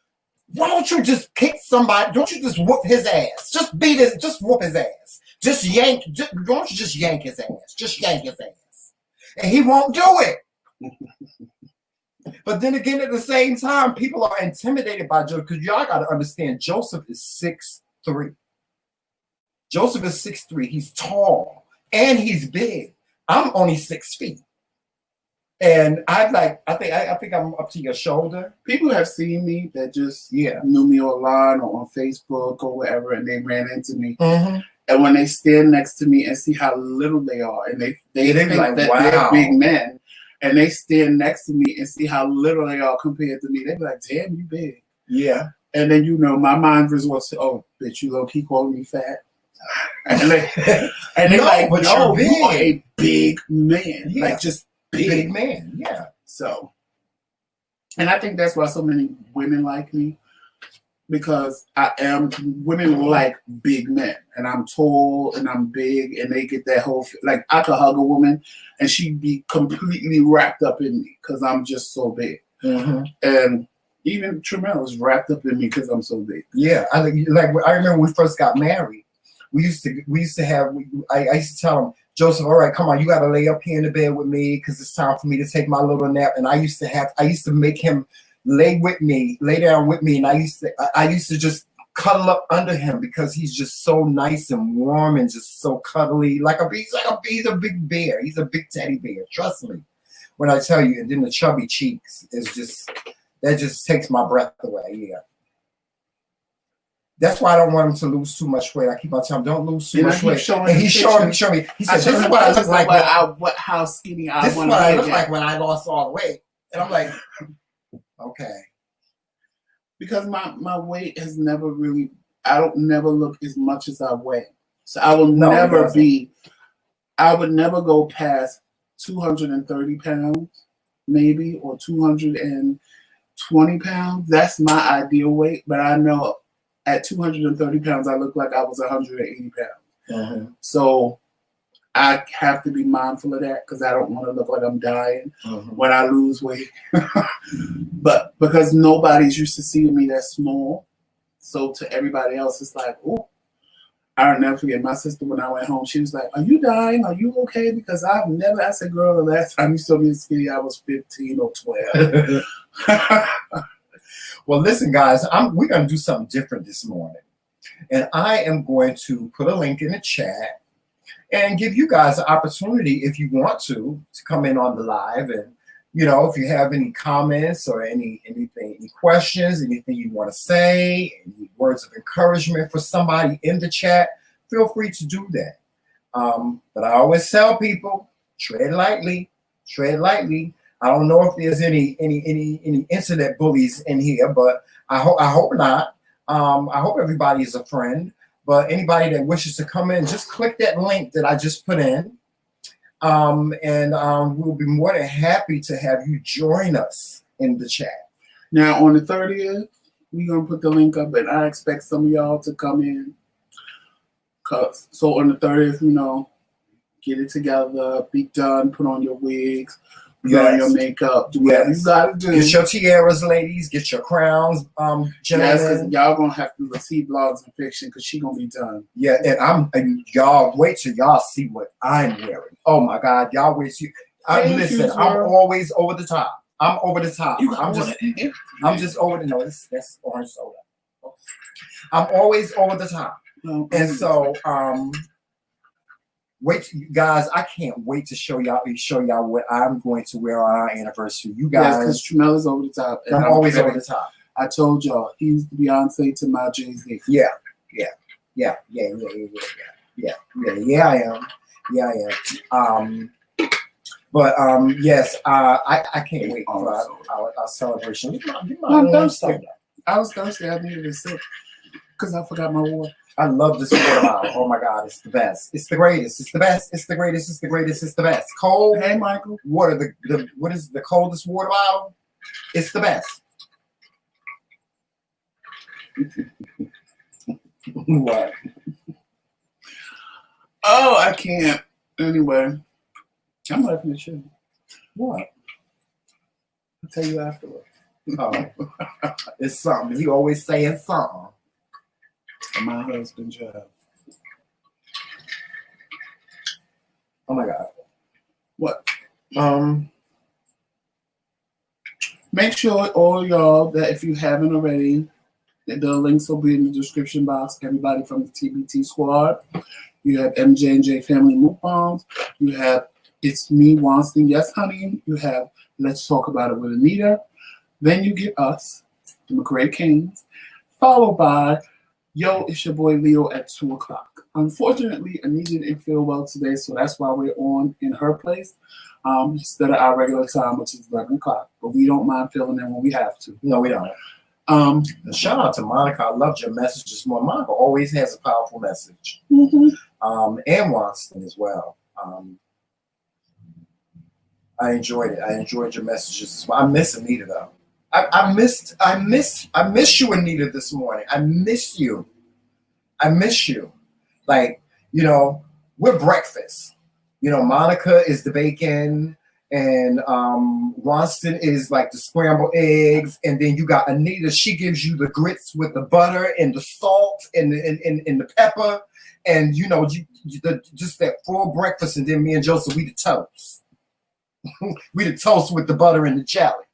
[SPEAKER 2] why don't you just kick somebody? Don't you just whoop his ass? Just beat it. Just whoop his ass. Just yank. Don't you just yank his ass? Just yank his ass. And he won't do it. But then again, at the same time, people are intimidated by Joseph because y'all got to understand, Joseph is 6'3". Joseph is 6'3". He's tall and he's big. I'm only 6 feet. And I think I'm up to your shoulder.
[SPEAKER 1] People have seen me that just knew me online or on Facebook or whatever, and they ran into me.
[SPEAKER 2] Mm-hmm.
[SPEAKER 1] And when they stand next to me and see how little they are, and they think
[SPEAKER 2] like,
[SPEAKER 1] that
[SPEAKER 2] wow,
[SPEAKER 1] they're big men, and they stand next to me and see how little they are compared to me, they be like, damn, you big.
[SPEAKER 2] Yeah.
[SPEAKER 1] And then, my mind resorts to, oh, bitch, you low-key calling me fat. And they're like,
[SPEAKER 2] but
[SPEAKER 1] no,
[SPEAKER 2] you're
[SPEAKER 1] you are a big man.
[SPEAKER 2] Yeah.
[SPEAKER 1] Like, just
[SPEAKER 2] big man. Yeah.
[SPEAKER 1] So, and I think that's why so many women like me, because women like big men, and I'm tall and I'm big, and they get that whole, like, I could hug a woman and she'd be completely wrapped up in me because I'm just so big.
[SPEAKER 2] Mm-hmm.
[SPEAKER 1] And even Tremel is wrapped up in me because I'm so big.
[SPEAKER 2] Yeah. I remember when we first got married, I used to tell him, Joseph, all right, come on, you got to lay up here in the bed with me because it's time for me to take my little nap. And I used to make him lay down with me, and I used to just cuddle up under him because he's just so nice and warm and just so cuddly, he's a big bear. He's a big teddy bear. Trust me when I tell you. And then the chubby cheeks that just takes my breath away. Yeah. That's why I don't want him to lose too much weight. I keep on telling him, don't lose too much weight. And he's showing me. He said, this is what I look like.
[SPEAKER 1] How skinny I want to be.
[SPEAKER 2] This is what I look like when I lost all the weight. And I'm like, okay.
[SPEAKER 1] Because my weight has never really, I don't never look as much as I weigh. So I will never I would never go past 230 pounds, maybe, or 220 pounds. That's my ideal weight. But I know at 230 pounds, I look like I was 180 pounds.
[SPEAKER 2] Mm-hmm.
[SPEAKER 1] So I have to be mindful of that because I don't want to look like I'm dying when I lose weight. But because nobody's used to seeing me that small, so to everybody else, it's like, oh, I'll never forget my sister when I went home. She was like, are you dying? Are you okay? Because I said, girl, the last time you saw me skinny, I was 15 or 12.
[SPEAKER 2] Well, listen, guys, we're going to do something different this morning. And I am going to put a link in the chat and give you guys an opportunity, if you want to come in on the live. And, if you have any comments or any questions, anything you want to say, any words of encouragement for somebody in the chat, feel free to do that. But I always tell people, tread lightly, tread lightly. I don't know if there's any internet bullies in here, but I hope not. I hope everybody is a friend. But anybody that wishes to come in, just click that link that I just put in, and we'll be more than happy to have you join us in the chat.
[SPEAKER 1] Now on the 30th, we're gonna put the link up, and I expect some of y'all to come in. So on the 30th, get it together, be done, put on your wigs. Put on your makeup, do whatever you gotta do.
[SPEAKER 2] Get your tiaras, ladies. Get your crowns, gentlemen.
[SPEAKER 1] Yes, because y'all gonna have to see Blogs and Fiction because she gonna be done.
[SPEAKER 2] Yeah, and y'all wait till y'all see what I'm wearing. Oh my God, y'all wait till listen. I'm always over the top. I'm over the top. I'm just over the nose. That's orange soda. I'm always over the top, and so wait, guys! I can't wait to show y'all what I'm going to wear on our anniversary. You guys,
[SPEAKER 1] because Tremel is over the top.
[SPEAKER 2] I'm always over the top.
[SPEAKER 1] I told y'all he's the Beyonce to my Jay-Z.
[SPEAKER 2] Yeah, I am. But yes, I can't wait for our celebration.
[SPEAKER 1] I'm thirsty. I was thirsty. I needed a sip because I forgot my water.
[SPEAKER 2] I love this water bottle. Oh my God, it's the best. It's the greatest. It's the best. It's the greatest. It's the greatest. It's the best. Cold.
[SPEAKER 1] Hey, Michael.
[SPEAKER 2] Water. What is the coldest water bottle? It's the best. What?
[SPEAKER 1] Oh, I can't. Anyway, I'm laughing at you.
[SPEAKER 2] What?
[SPEAKER 1] I'll tell you afterwards.
[SPEAKER 2] Oh, it's something. He always saying something.
[SPEAKER 1] My husband's job.
[SPEAKER 2] Oh my God.
[SPEAKER 1] What? Make sure all y'all that if you haven't already, that the links will be in the description box. Everybody from the TBT squad. You have MJ&J Family Mukbangs. You have It's Me, Wonston, Yes Honey. You have Let's Talk About It with Anita. Then you get us, the McRae Kingz, followed by Yo, it's your boy Leo at 2 o'clock. Unfortunately, Anita didn't feel well today, so that's why we're on in her place instead of our regular time, which is 11 o'clock. But we don't mind filling in when we have to.
[SPEAKER 2] No, we don't. Shout out to Monica. I loved your message this morning. Monica always has a powerful message.
[SPEAKER 1] Mm-hmm.
[SPEAKER 2] And Wonston as well. I enjoyed it. I enjoyed your messages as well. I miss Anita though. I miss you, Anita, this morning. I miss you. I miss you. Like, you know, we're breakfast. You know, Monica is the bacon, and Wonston is like the scrambled eggs, and then you got Anita. She gives you the grits with the butter and the salt and the pepper, and you know, just that full breakfast. And then me and Joseph, we the toast. We the toast with the butter and the jelly.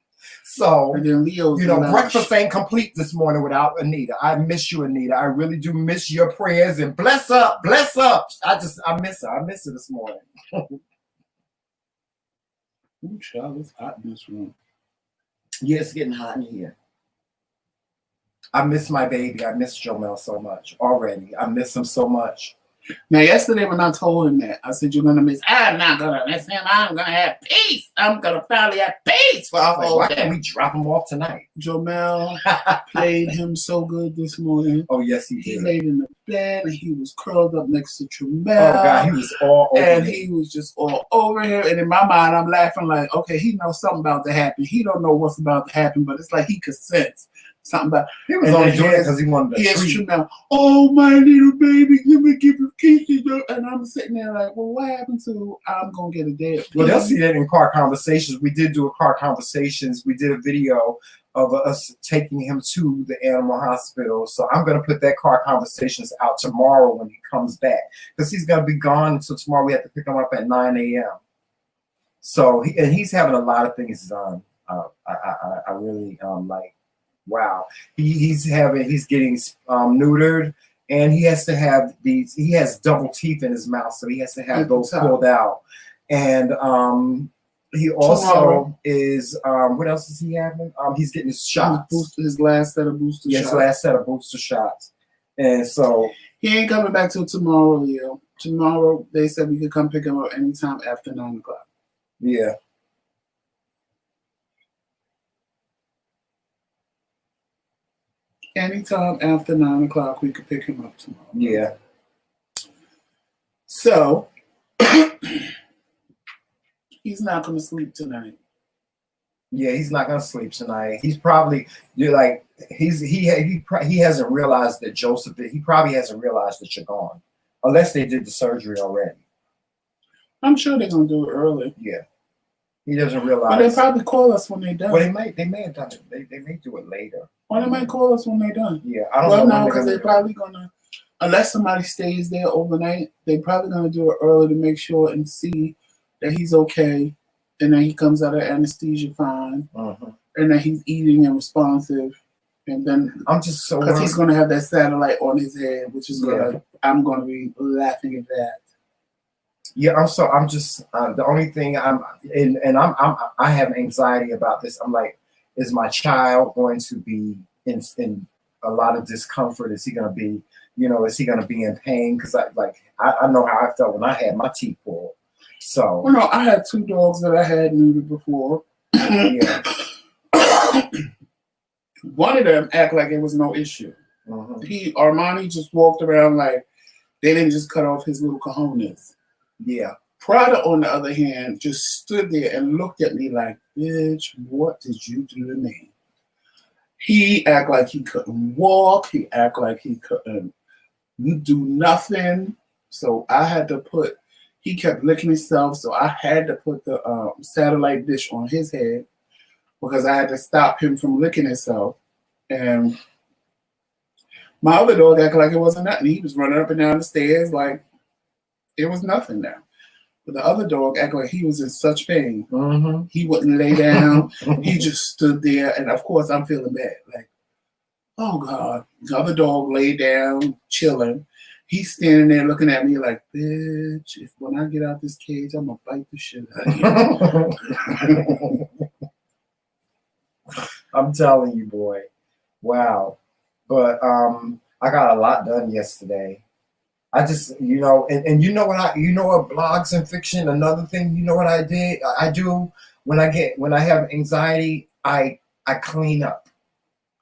[SPEAKER 2] So,
[SPEAKER 1] and then Leo,
[SPEAKER 2] you know, breakfast ain't complete this morning without Anita. I miss you, Anita. I really do miss your prayers, and bless up, bless up. I miss her. I miss her this morning.
[SPEAKER 1] Ooh, child, it's hot in this room.
[SPEAKER 2] Yeah, it's getting hot in here. I miss my baby. I miss Jomel so much already. I miss him so much.
[SPEAKER 1] Now, yesterday when I told him that, I said, you're going to miss, I'm not going to miss him. I'm going to have peace. I'm going to finally have peace for a whole
[SPEAKER 2] Why
[SPEAKER 1] day.
[SPEAKER 2] can't we drop him off tonight?
[SPEAKER 1] Jomel played him so good this morning.
[SPEAKER 2] Oh, yes, he
[SPEAKER 1] He
[SPEAKER 2] did.
[SPEAKER 1] laid in the bed, and he was curled up next to Jomel.
[SPEAKER 2] Oh, God, he was all over
[SPEAKER 1] and
[SPEAKER 2] him.
[SPEAKER 1] he was just all over him. And in my mind, I'm laughing like, okay, he knows something about to happen. He don't know what's about to happen, but it's like he could sense something about.
[SPEAKER 2] He was only doing it because he wanted to treat.
[SPEAKER 1] Jomel, oh, my little baby, let me give him kisses. And I'm sitting there like, well, what happened to I'm going to get a date?
[SPEAKER 2] Well, they'll see that in Car Conversations. We did do a Car Conversations. We did a video of us taking him to the animal hospital. So I'm going to put that Car Conversations out tomorrow when he comes back. Because he's going to be gone until tomorrow. We have to pick him up at 9 a.m. So, he's having a lot of things done. I really like, wow. He's getting neutered. And he has to have he has double teeth in his mouth, so he has to have those pulled out. And he also is, what else is he having? He's getting his shots.
[SPEAKER 1] His last set of booster shots.
[SPEAKER 2] Yes, last set of booster shots. And so.
[SPEAKER 1] He ain't coming back till tomorrow, Leo. Tomorrow, they said we could come pick him up anytime after 9 o'clock.
[SPEAKER 2] Yeah.
[SPEAKER 1] Anytime after 9 o'clock, we could pick him up tomorrow.
[SPEAKER 2] Yeah.
[SPEAKER 1] So, he's not going to sleep tonight.
[SPEAKER 2] Yeah, he's not going to sleep tonight. He's probably, he hasn't realized that Joseph, he probably hasn't realized that you're gone. Unless they did the surgery already.
[SPEAKER 1] I'm sure they're going to do it early.
[SPEAKER 2] Yeah. He doesn't realize.
[SPEAKER 1] But they probably call us when they're done.
[SPEAKER 2] Well, they may have done it. They may do it later.
[SPEAKER 1] Or they might call us when they're done.
[SPEAKER 2] Yeah, I don't know.
[SPEAKER 1] Well, no, because they're probably gonna, unless somebody stays there overnight, they're probably gonna do it early to make sure and see that he's okay, and that he comes out of anesthesia fine, and that he's eating and responsive, and then
[SPEAKER 2] I'm just so
[SPEAKER 1] because he's gonna have that satellite on his head, which is gonna I'm gonna be laughing at that.
[SPEAKER 2] Yeah, I'm just the only thing I have anxiety about this. I'm like, is my child going to be in a lot of discomfort? Is he going to be, is he going to be in pain? Because I know how I felt when I had my teeth pulled. So,
[SPEAKER 1] well, no, I had 2 dogs that I had neutered before.
[SPEAKER 2] Yeah.
[SPEAKER 1] One of them act like it was no issue. Armani just walked around like they didn't just cut off his little cojones.
[SPEAKER 2] Yeah.
[SPEAKER 1] Prada, on the other hand, just stood there and looked at me like, bitch, what did you do to me? He act like he couldn't walk. He act like he couldn't do nothing. So I had to put, he kept licking himself, so I had to put the satellite dish on his head because I had to stop him from licking himself. And my other dog acted like it wasn't nothing. He was running up and down the stairs like it was nothing now. But the other dog acted like he was in such pain. He wouldn't lay down. He just stood there. And of course, I'm feeling bad. Like, oh God. The other dog laid down, chilling. He's standing there looking at me like, bitch, if when I get out this cage, I'm going to bite the shit out of you.
[SPEAKER 2] I'm telling you, boy. Wow. But I got a lot done yesterday. I just, you know, and you know what blogs and fiction, another thing, you know what I did? I do when I have anxiety, I clean up.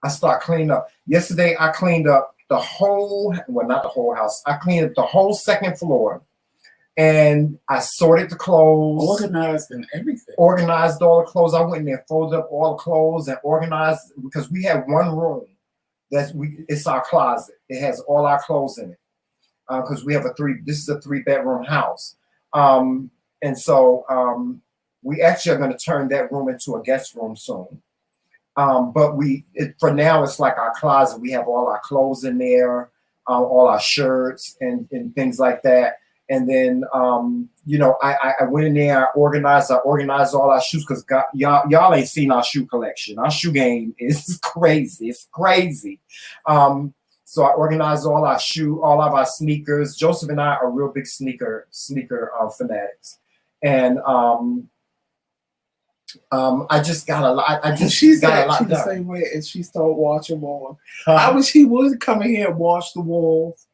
[SPEAKER 2] I start cleaning up. Yesterday I cleaned up the whole, well, not the whole house. I cleaned up the whole second floor. And I sorted the clothes.
[SPEAKER 1] Organized and everything.
[SPEAKER 2] Organized all the clothes. I went in there, folded up all the clothes and organized, because we have one room it's our closet. It has all our clothes in it. Because we have this is a 3-bedroom house. And so we actually are going to turn that room into a guest room soon. But for now, it's like our closet. We have all our clothes in there, all our shirts and things like that. And then, you know, I went in there, I organized all our shoes, because y'all ain't seen our shoe collection. Our shoe game is crazy. It's crazy. So I organized all of our sneakers. Joseph and I are real big sneaker fanatics. And I just got a lot.
[SPEAKER 1] She's the same way, and she started watching more. I wish he would come in here and wash the walls.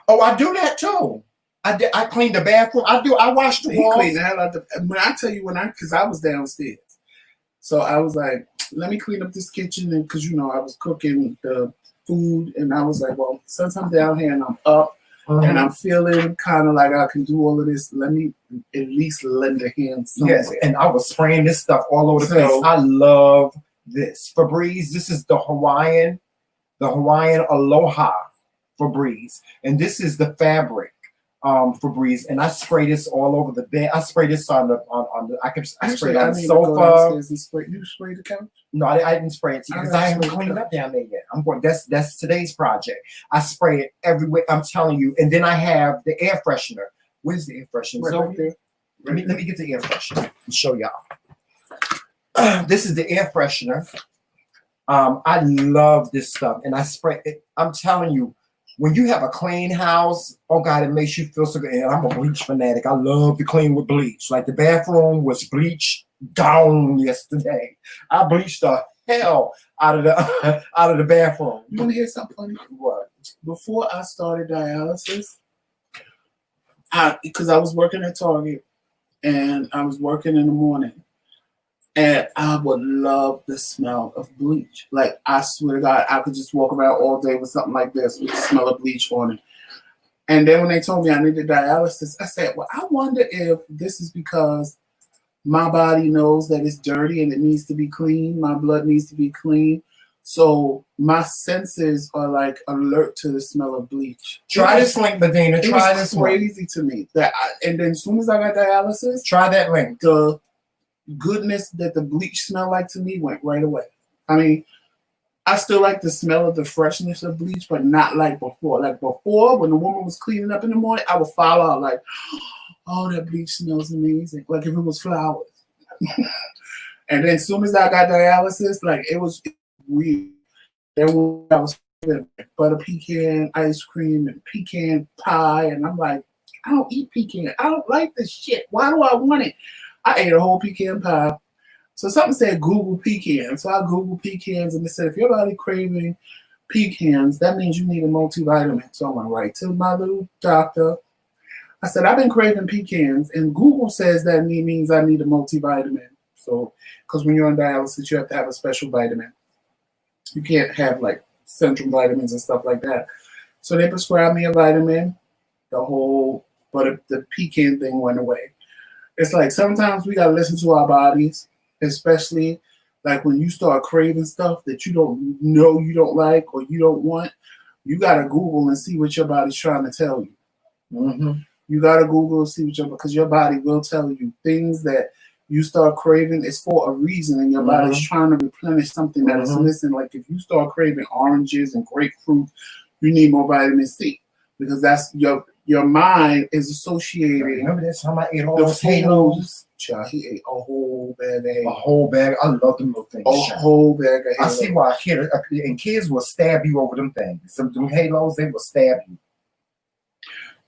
[SPEAKER 2] Oh, I do that too. I clean the bathroom. I wash the walls. He cleaned the hell out
[SPEAKER 1] because I was downstairs. So I was like, let me clean up this kitchen, and because, you know, I was cooking the food, and I was like, well, since I'm down here and I'm up and I'm feeling kind of like I can do all of this, let me at least lend a hand somewhere.
[SPEAKER 2] Yes, and I was spraying this stuff all over the place. I love this. Febreze, this is the Hawaiian Aloha Febreze, and this is the fabric Febreze, and I spray this all over the bed. I spray this on the I spray it on the sofa.
[SPEAKER 1] You spray the couch?
[SPEAKER 2] No, I didn't spray it because I haven't cleaned up down there yet. I'm going. That's today's project. I spray it everywhere. I'm telling you. And then I have the air freshener. Where's the air freshener?
[SPEAKER 1] Right there.
[SPEAKER 2] Let me get the air freshener and show y'all. This is the air freshener. I love this stuff, and I spray it. I'm telling you, when you have a clean house, oh God, it makes you feel so good. And I'm a bleach fanatic. I love to clean with bleach. Like the bathroom was bleach down yesterday. I bleached the hell out of the bathroom.
[SPEAKER 1] You want to hear something funny?
[SPEAKER 2] What?
[SPEAKER 1] Before I started dialysis, because I was working at Target and I was working in the morning, and I would love the smell of bleach. Like, I swear to God, I could just walk around all day with something like this with the smell of bleach on it. And then when they told me I needed dialysis, I said, well, I wonder if this is because my body knows that it's dirty and it needs to be clean. My blood needs to be clean. So my senses are like alert to the smell of bleach.
[SPEAKER 2] Try this link, Medina. Try this one.
[SPEAKER 1] It was crazy to me. And then as soon as I got dialysis,
[SPEAKER 2] try that link.
[SPEAKER 1] The goodness that the bleach smelled like to me went right away. I mean, I still like the smell of the freshness of bleach, but not like before. Like before, when the woman was cleaning up in the morning, I would follow out like, oh, that bleach smells amazing. Like if it was flowers. And then as soon as I got dialysis, like it was weird. Then I was butter pecan ice cream and pecan pie, and I'm like, I don't eat pecan. I don't like this shit. Why do I want it? I ate a whole pecan pie. So something said Google pecans. So I Googled pecans, and it said if your body craving pecans, that means you need a multivitamin. So I went right to my little doctor. I said, I've been craving pecans, and Google says that means I need a multivitamin. So, because when you're on dialysis, you have to have a special vitamin. You can't have like central vitamins and stuff like that. So they prescribed me a vitamin. But the pecan thing went away. It's like sometimes we gotta listen to our bodies, especially like when you start craving stuff that you don't know you don't like or you don't want. You gotta Google and see what your body's trying to tell you.
[SPEAKER 2] Mm-hmm.
[SPEAKER 1] You gotta Google and see because your body will tell you things that you start craving is for a reason, and your body's trying to replenish something that is missing. Like if you start craving oranges and grapefruit, you need more vitamin C because that's your mind is associating.
[SPEAKER 2] Remember that time I ate all those halos?
[SPEAKER 1] Child, he ate a whole bag of halos.
[SPEAKER 2] A whole bag. I love them little things.
[SPEAKER 1] A whole bag of halos.
[SPEAKER 2] I see why and kids will stab you over them things. Some them halos, they will stab you.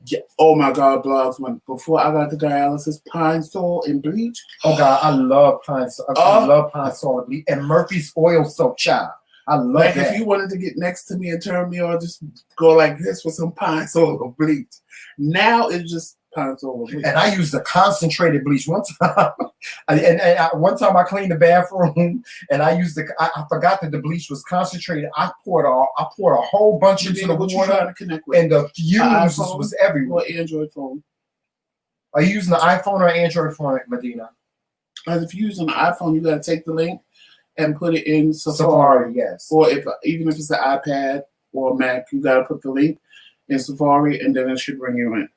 [SPEAKER 1] Yeah. Oh my God, blogs. Before I got the dialysis, pine sol and bleach.
[SPEAKER 2] Oh God, I love pine sol. I love pine sol and bleach and Murphy's oil soap, child. I love
[SPEAKER 1] like
[SPEAKER 2] that.
[SPEAKER 1] If you wanted to get next to me and turn me on, just go like this with some pine sol or bleach. Now it's just pine sol or bleach.
[SPEAKER 2] And I used the concentrated bleach one time. One time I cleaned the bathroom and I used I forgot that the bleach was concentrated. I poured a whole bunch into the water
[SPEAKER 1] to connect with?
[SPEAKER 2] And the fumes was everywhere.
[SPEAKER 1] Or Android phone?
[SPEAKER 2] Are you using the iPhone or Android phone, Medina?
[SPEAKER 1] If you're using the iPhone, you got to take the link and put it in
[SPEAKER 2] Safari, yes.
[SPEAKER 1] Or even if it's an iPad or a Mac, you got to put the link in Safari, and then it should bring you in.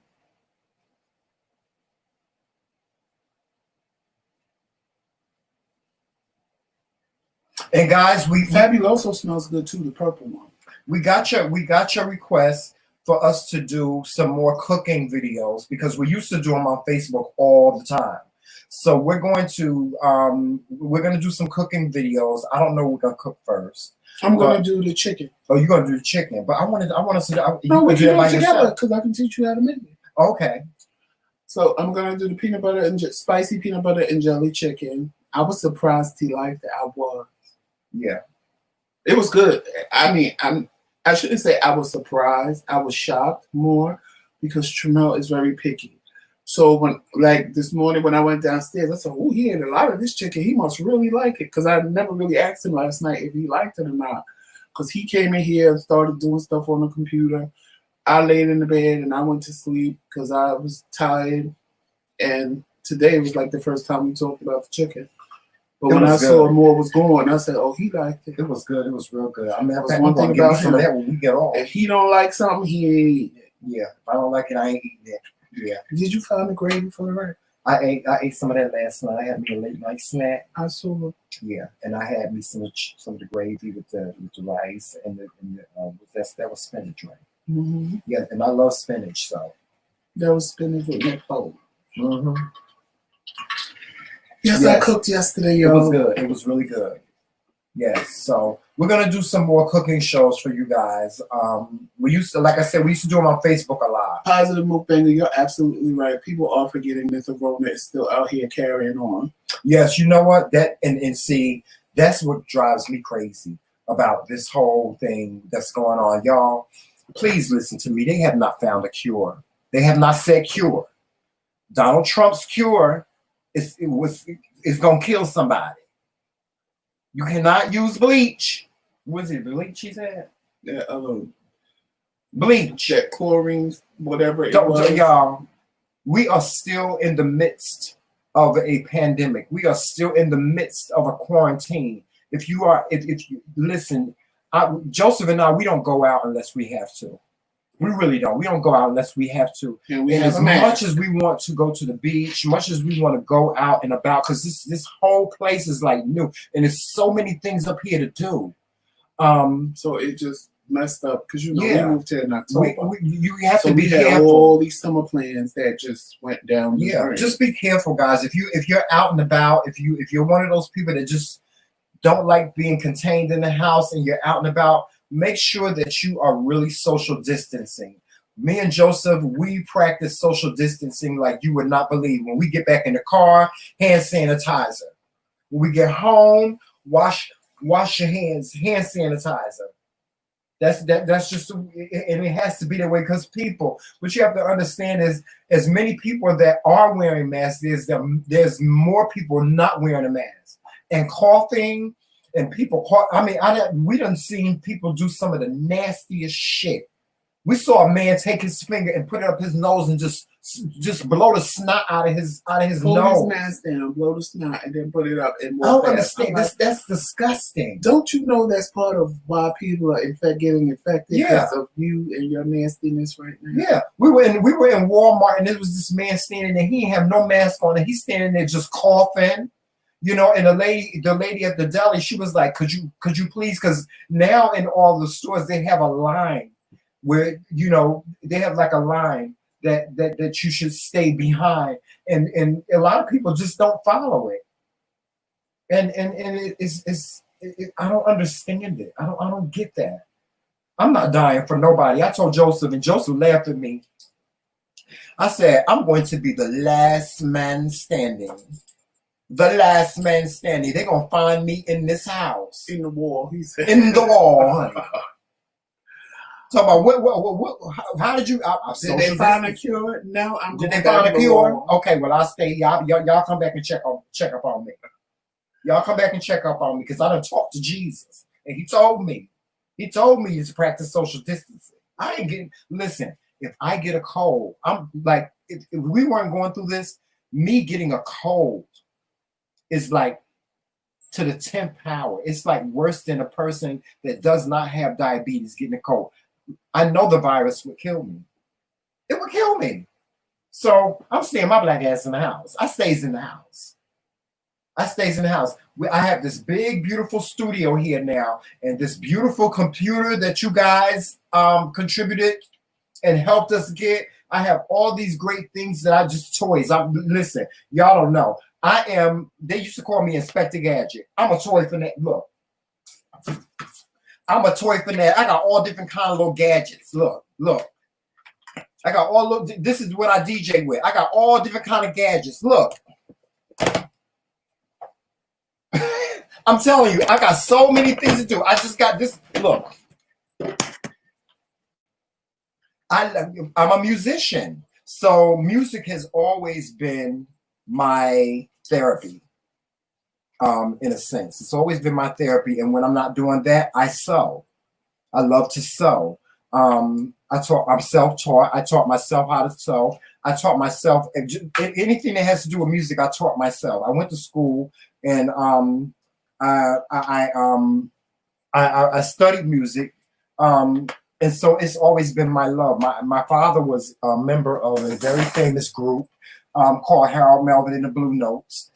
[SPEAKER 2] And guys,
[SPEAKER 1] Fabuloso smells good too, the purple one.
[SPEAKER 2] We got your request for us to do some more cooking videos because we used to do them on Facebook all the time. So we're going to do some cooking videos. I don't know what we're gonna cook first.
[SPEAKER 1] I'm gonna do the chicken.
[SPEAKER 2] Oh, you're gonna do the chicken, but I want to see.
[SPEAKER 1] No, we can do it together because I can teach you how to make it.
[SPEAKER 2] Okay.
[SPEAKER 1] So I'm gonna do the peanut butter and spicy peanut butter and jelly chicken. I was surprised he liked it. I was.
[SPEAKER 2] Yeah.
[SPEAKER 1] It was good. I mean, I shouldn't say I was surprised. I was shocked more because Tremel is very picky. So when, like this morning when I went downstairs, I said, "Oh, he ate a lot of this chicken. He must really like it." Because I never really asked him last night if he liked it or not. Because he came in here and started doing stuff on the computer. I laid in the bed and I went to sleep because I was tired. And today was like the first time we talked about the chicken. But when I saw more was going, I said, "Oh, he liked it."
[SPEAKER 2] It was good. It was real good. I mean,
[SPEAKER 1] that's one thing about him.
[SPEAKER 2] That when we get off.
[SPEAKER 1] If he don't like something, he ain't eating it.
[SPEAKER 2] Yeah, if I don't like it, I ain't eating it. Yeah.
[SPEAKER 1] Did you find the gravy for the rice?
[SPEAKER 2] I ate some of that last night. I had me a late night snack.
[SPEAKER 1] I saw it.
[SPEAKER 2] Yeah, and I had me some of the gravy with the rice and that was spinach, right?
[SPEAKER 1] Mm-hmm.
[SPEAKER 2] Yeah, and I love spinach, so
[SPEAKER 1] that was spinach with McRae.
[SPEAKER 2] Mm-hmm.
[SPEAKER 1] Yes, I cooked yesterday, y'all.
[SPEAKER 2] It was good. It was really good. Yes, so we're gonna do some more cooking shows for you guys. We used to, like I said, we used to do them on Facebook a lot.
[SPEAKER 1] Positive Mukbang, you're absolutely right. People are forgetting that the Rona is still out here carrying on.
[SPEAKER 2] Yes, you know what? That and see, that's what drives me crazy about this whole thing that's going on. Y'all, please listen to me. They have not found a cure. They have not said cure. Donald Trump's cure is gonna kill somebody. You cannot use bleach. What is it? Bleach, he said?
[SPEAKER 1] Yeah,
[SPEAKER 2] bleach.
[SPEAKER 1] That chlorine, whatever it was.
[SPEAKER 2] Y'all, we are still in the midst of a pandemic. We are still in the midst of a quarantine. If you listen, Joseph and I, we don't go out unless we have to. We really don't. We don't go out unless we have to. And as much as we want to go to the beach, much as we want to go out and about, because this whole place is like new, and there's so many things up here to do.
[SPEAKER 1] So it just messed up because we moved here in October.
[SPEAKER 2] You have to be careful.
[SPEAKER 1] We had all these summer plans that just went down.
[SPEAKER 2] Just be careful, guys. If you're out and about, if you're one of those people that just don't like being contained in the house and you're out and about, make sure that you are really social distancing. Me and Joseph, we practice social distancing like you would not believe. When we get back in the car, hand sanitizer. When we get home, wash your hands, hand sanitizer. That's just, and it has to be that way because people. What you have to understand is, as many people that are wearing masks, there's more people not wearing a mask and coughing and people caught. I mean, we done seen people do some of the nastiest shit. We saw a man take his finger and put it up his nose and just blow the snot out of his nose.
[SPEAKER 1] Pull his mask down, blow the snot, and then put it up. And
[SPEAKER 2] I don't understand. That's disgusting.
[SPEAKER 1] Don't you know that's part of why people are getting infected?
[SPEAKER 2] Yeah.
[SPEAKER 1] Because of you and your nastiness right now.
[SPEAKER 2] Yeah, we were in Walmart, and there was this man standing there. He didn't have no mask on, and he's standing there just coughing. You know, and the lady at the deli, she was like, "Could you please?" Because now in all the stores they have a line where, you know, they have like a line that you should stay behind, and a lot of people just don't follow it, and I don't understand it. I don't get that. I'm not dying for nobody. I told Joseph, and Joseph laughed at me. I said, I'm going to be the last man standing. The last man standing. They're gonna find me in this house.
[SPEAKER 1] In the wall, he said.
[SPEAKER 2] In the wall, honey. Talk about what how did you?
[SPEAKER 1] Did they find a cure? No, I'm.
[SPEAKER 2] Did they find a cure? Okay, well I'll stay. Y'all come back and check up on me. Y'all come back and check up on me because I done talked to Jesus and he told me to practice social distancing. I ain't getting. Listen, if I get a cold, I'm like, if we weren't going through this, me getting a cold is like to the 10th power. It's like worse than a person that does not have diabetes getting a cold. I know the virus would kill me. It would kill me. So I'm staying my black ass in the house. I stays in the house. I have this big, beautiful studio here now, and this beautiful computer that you guys contributed and helped us get. I have all these great things that I just toys. Listen, y'all don't know. They used to call me Inspector Gadget. I'm a toy fanatic. Look. I'm a toy fanatic. I got all different kind of little gadgets. Look. I got all, this is what I DJ with. I got all different kind of gadgets. Look. I'm telling you, I got so many things to do. I just got this. Look. I'm a musician. So music has always been my therapy. In a sense, it's always been my therapy. And when I'm not doing that, I sew. I love to sew. I'm self-taught. I taught myself how to sew. I taught myself anything that has to do with music. I taught myself. I went to school and I studied music. And so it's always been my love. My father was a member of a very famous group called Harold Melvin and the Blue Notes.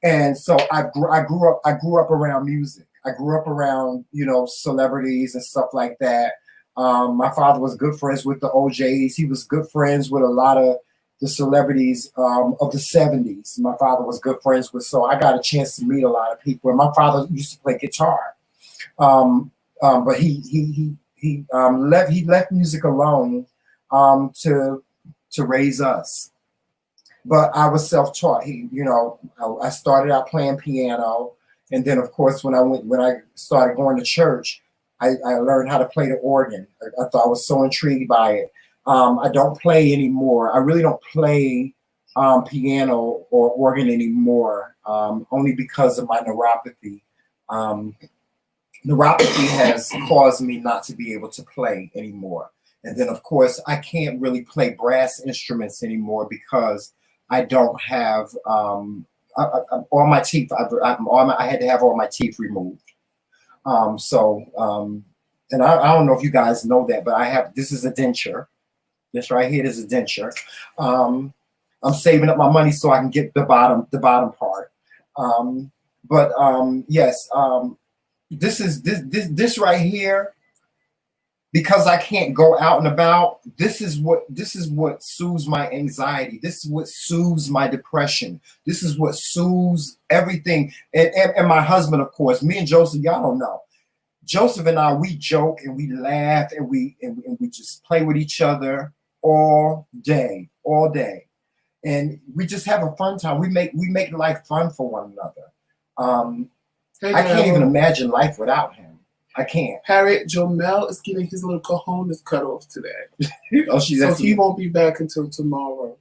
[SPEAKER 2] And so I grew up around music. I grew up around, you know, celebrities and stuff like that. My father was good friends with the OJs. He was good friends with a lot of the celebrities of the 70s. My father was good friends with, so I got a chance to meet a lot of people. And my father used to play guitar, but he left music alone to raise us. But I was self-taught. I started out playing piano, and then of course when I started going to church, I learned how to play the organ. I thought I was so intrigued by it. I don't play anymore. I really don't play piano or organ anymore, only because of my neuropathy. Neuropathy has caused me not to be able to play anymore. And then of course I can't really play brass instruments anymore because I don't have all my teeth. I had to have all my teeth removed. And I don't know if you guys know that, but this is a denture. This right here is a denture. I'm saving up my money so I can get the bottom part. Yes, this right here, because I can't go out and about, this is what soothes my anxiety. This is what soothes my depression. This is what soothes everything. And my husband, of course, me and Joseph, y'all don't know. Joseph and I, we joke and we laugh and we just play with each other all day. And we just have a fun time. We make life fun for one another. I can't even imagine life without him. I can't.
[SPEAKER 1] Harriet, Jomel is getting his little cojones cut off today.
[SPEAKER 2] So
[SPEAKER 1] he won't be back until tomorrow.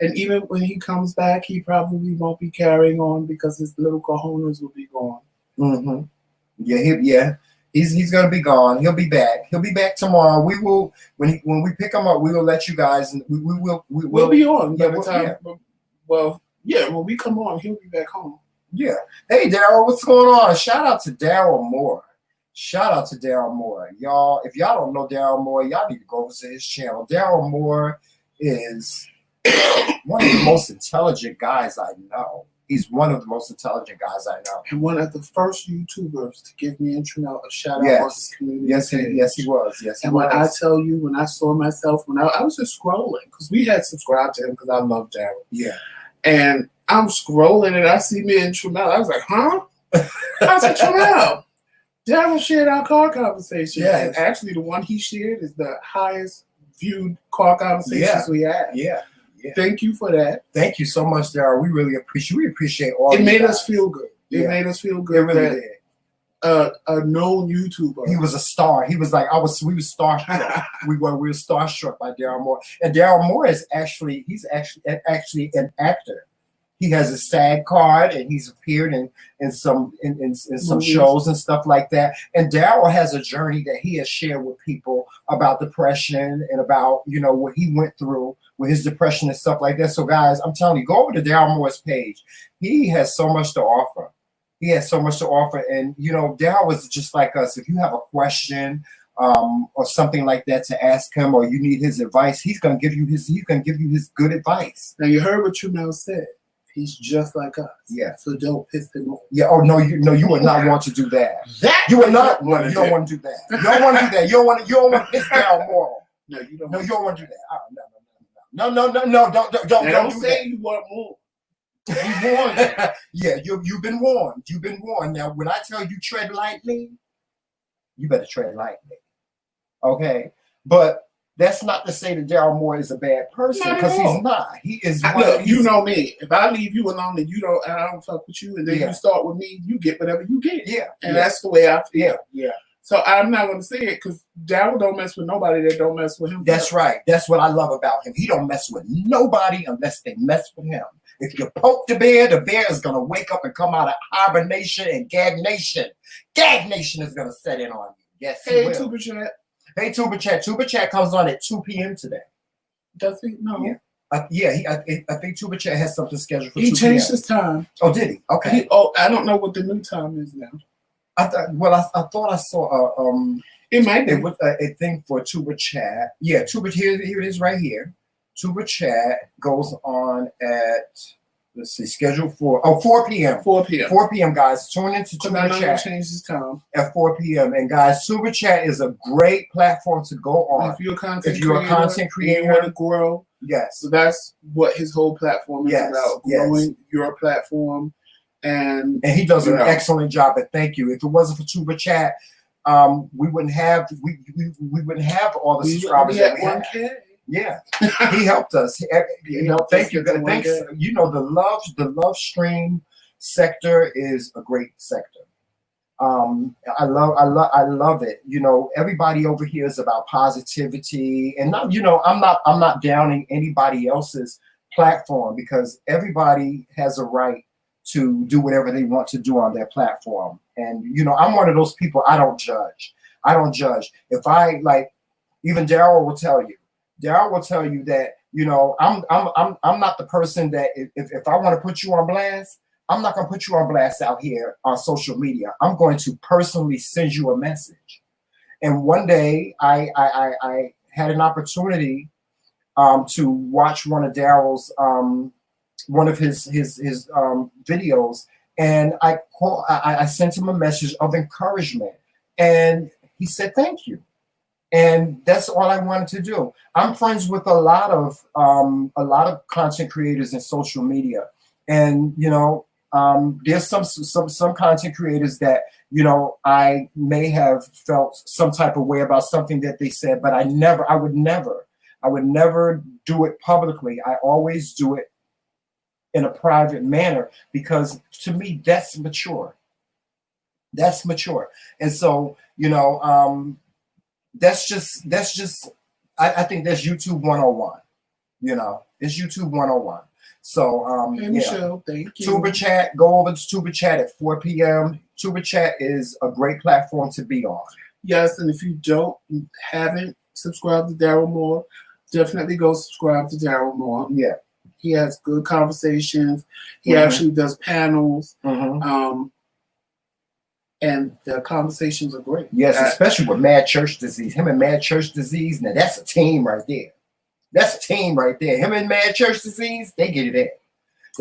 [SPEAKER 1] And even when he comes back, he probably won't be carrying on because his little cojones will be gone.
[SPEAKER 2] Mm-hmm. He's gonna be gone. He'll be back. He'll be back tomorrow. We will when we pick him up. We will let you guys.
[SPEAKER 1] We'll be on by the time. Well, yeah. When we come on, he'll be back home.
[SPEAKER 2] Yeah. Hey, Daryl, what's going on? Shout out to Daryl Moore. Shout out to Daryl Moore, y'all. If y'all don't know Daryl Moore, y'all need to go over to his channel. Daryl Moore is one of the most intelligent guys I know. He's one of the most intelligent guys I know.
[SPEAKER 1] And one of the first YouTubers to give me and Trinell a shout out on his community.
[SPEAKER 2] Yes, he was. Yes, he
[SPEAKER 1] and
[SPEAKER 2] was.
[SPEAKER 1] When I tell you, when I saw myself, when I was just scrolling, because we had subscribed to him because I love Daryl.
[SPEAKER 2] Yeah.
[SPEAKER 1] And I'm scrolling and I see me and Trinell. I was like, huh? I said, Trinell, Daryl shared our car conversation.
[SPEAKER 2] Yes.
[SPEAKER 1] And actually, the one he shared is the highest viewed car conversations we had.
[SPEAKER 2] Yeah. Yeah.
[SPEAKER 1] Thank you for that.
[SPEAKER 2] Thank you so much, Daryl. We really appreciate. We appreciate all.
[SPEAKER 1] It made us feel good. It made us feel good.
[SPEAKER 2] It really did.
[SPEAKER 1] A known YouTuber.
[SPEAKER 2] He was a star. He was like we were starstruck. we were starstruck by Daryl Moore. And Daryl Moore is actually an actor. He has a SAG card and he's appeared in some shows and stuff like that. And Daryl has a journey that he has shared with people about depression and about, what he went through with his depression and stuff like that. So guys, I'm telling you, go over to Daryl Moore's page. He has so much to offer. He has so much to offer. And Daryl was just like us. If you have a question or something like that to ask him, or you need his advice, he's gonna give you his good advice.
[SPEAKER 1] Now you heard what Trinell said. He's just like us.
[SPEAKER 2] Yeah.
[SPEAKER 1] So don't piss him off.
[SPEAKER 2] Yeah. Oh no, you would not want to do that. You would not. No, you don't want to do that. You don't want to do that. You don't want to piss Daryl Moore off.
[SPEAKER 1] No, you don't.
[SPEAKER 2] No, you don't want to do that. No. Don't
[SPEAKER 1] say
[SPEAKER 2] that.
[SPEAKER 1] You want more.
[SPEAKER 2] You warned. Yeah, you've been warned. You've been warned. Now, when I tell you tread lightly, you better tread lightly. Okay, but that's not to say that Daryl Moore is a bad person, because he's not. He is.
[SPEAKER 1] You know me. If I leave you alone and I don't fuck with you, and then you start with me, you get whatever you get.
[SPEAKER 2] Yeah,
[SPEAKER 1] and that's the way I feel.
[SPEAKER 2] Yeah.
[SPEAKER 1] So I'm not going to say it, because Daryl don't mess with nobody that don't mess with him.
[SPEAKER 2] That's right. That's what I love about him. He don't mess with nobody unless they mess with him. If you poke the bear is going to wake up and come out of hibernation and gagnation. Gagnation is going to set in on you. Yes,
[SPEAKER 1] Hey, Tuba Chat.
[SPEAKER 2] Hey, Tuba Chat. Tuba Chat comes on at 2 p.m. today.
[SPEAKER 1] Does he? No.
[SPEAKER 2] Yeah. I think Tuba Chat has something scheduled for 2
[SPEAKER 1] He
[SPEAKER 2] p.m.
[SPEAKER 1] changed his time.
[SPEAKER 2] Oh, did he? Okay.
[SPEAKER 1] I don't know what the new time is now.
[SPEAKER 2] I thought I saw
[SPEAKER 1] it might be
[SPEAKER 2] a thing for Tuba Chat. Yeah, Tuba here it is right here. Tuba Chat goes on at scheduled for 4 p.m.
[SPEAKER 1] 4 p.m.
[SPEAKER 2] 4 p.m. guys. Tune into Tuba Chat.
[SPEAKER 1] Change his time
[SPEAKER 2] at 4 p.m. And guys, Tuba Chat is a great platform to go on.
[SPEAKER 1] If you're a content creator, you want to grow.
[SPEAKER 2] Yes.
[SPEAKER 1] So that's what his whole platform is about. Growing your platform. And
[SPEAKER 2] he does an excellent job. And thank you. If it wasn't for Tuba Chat, we wouldn't have all the subscribers that we have.
[SPEAKER 1] 1K.
[SPEAKER 2] Yeah, he helped us. Thank you. Thanks. The love stream sector is a great sector. I love it. Everybody over here is about positivity, and I'm not downing anybody else's platform, because everybody has a right to do whatever they want to do on their platform. And I'm one of those people. I don't judge. If even Daryl will tell you. Daryl will tell you that I'm not the person that if I want to put you on blast, I'm not going to put you on blast out here on social media. I'm going to personally send you a message. And one day I had an opportunity to watch one of Daryl's one of his videos, and I sent him a message of encouragement, and he said thank you. And that's all I wanted to do. I'm friends with a lot of content creators in social media, and there's some content creators that I may have felt some type of way about something that they said, but I would never do it publicly. I always do it in a private manner, because to me that's mature. And so that's just I think that's YouTube 101. It's YouTube 101. So
[SPEAKER 1] Hey,
[SPEAKER 2] yeah.
[SPEAKER 1] Michelle, thank you.
[SPEAKER 2] Tuber Chat, go over to Tuber Chat at 4 p.m. Tuber Chat is a great platform to be on.
[SPEAKER 1] Yes, and if you haven't subscribed to Daryl Moore, definitely go subscribe to Daryl Moore.
[SPEAKER 2] Yeah.
[SPEAKER 1] He has good conversations. He actually does panels. And the conversations are great.
[SPEAKER 2] Yes, especially with Mad Church Disease. Him and Mad Church Disease, now that's a team right there. That's a team right there. Him and Mad Church Disease, they get it in.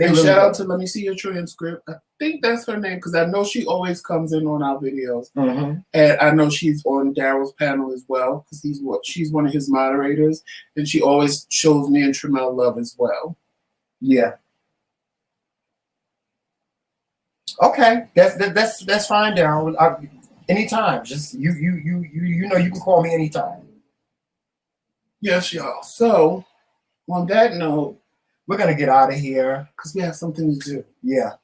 [SPEAKER 1] And really shout out to, let me see your transcript. I think that's her name because I know she always comes in on our videos. And I know she's on Daryl's panel as well because she's one of his moderators. And she always shows me and Tremel love as well.
[SPEAKER 2] Yeah. Okay, that's fine, Daryl. Anytime, just you know you can call me anytime.
[SPEAKER 1] Yes, y'all. So on that note,
[SPEAKER 2] we're gonna get out of here
[SPEAKER 1] because we have something to do.
[SPEAKER 2] Yeah.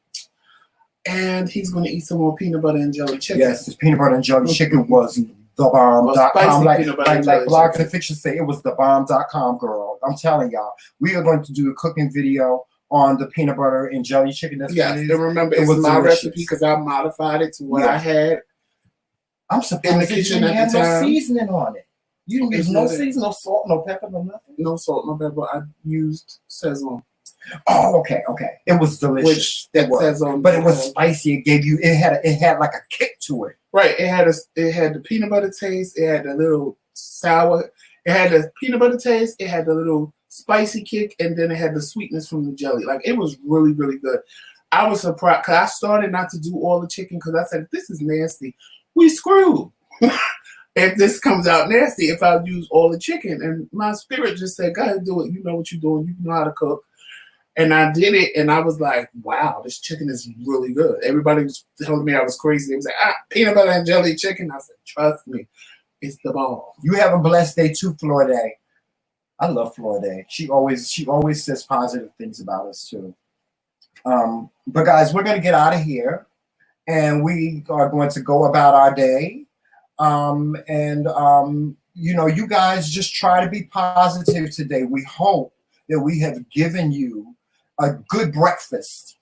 [SPEAKER 1] And he's gonna eat some more peanut butter and jelly chicken.
[SPEAKER 2] Yes, this peanut butter and jelly chicken was the bomb.com. Like blogs and fiction say, it was the bomb.com, girl. I'm telling y'all, we are going to do a cooking video on the peanut butter and jelly chicken. That's
[SPEAKER 1] yes, and remember, it was my recipe because I modified it to what I had.
[SPEAKER 2] I'm surprised
[SPEAKER 1] in the kitchen
[SPEAKER 2] you
[SPEAKER 1] at the time.
[SPEAKER 2] No seasoning on it. You didn't use no seasoning, no salt, no pepper, no nothing.
[SPEAKER 1] No salt, no pepper. I used Szechuan.
[SPEAKER 2] Oh, okay. It was delicious.
[SPEAKER 1] Szechuan,
[SPEAKER 2] but it was spicy. It gave you. It had like a kick to it.
[SPEAKER 1] Right. It had the peanut butter taste. It had the little sour. It had the peanut butter taste. It had the little spicy kick, and then it had the sweetness from the jelly. Like, it was really, really good. I was surprised because I started not to do all the chicken because I said, this is nasty. We screwed. If this comes out nasty, if I use all the chicken. And my spirit just said, go ahead, do it. You know what you're doing. You know how to cook. And I did it, and I was like, wow, this chicken is really good. Everybody was telling me I was crazy. They was like, peanut butter and jelly chicken. I said, trust me, it's the bomb.
[SPEAKER 2] You have a blessed day too, Florida. I love Florida. She always says positive things about us too. But guys, we're gonna get out of here, and we are going to go about our day. You know, you guys just try to be positive today. We hope that we have given you a good breakfast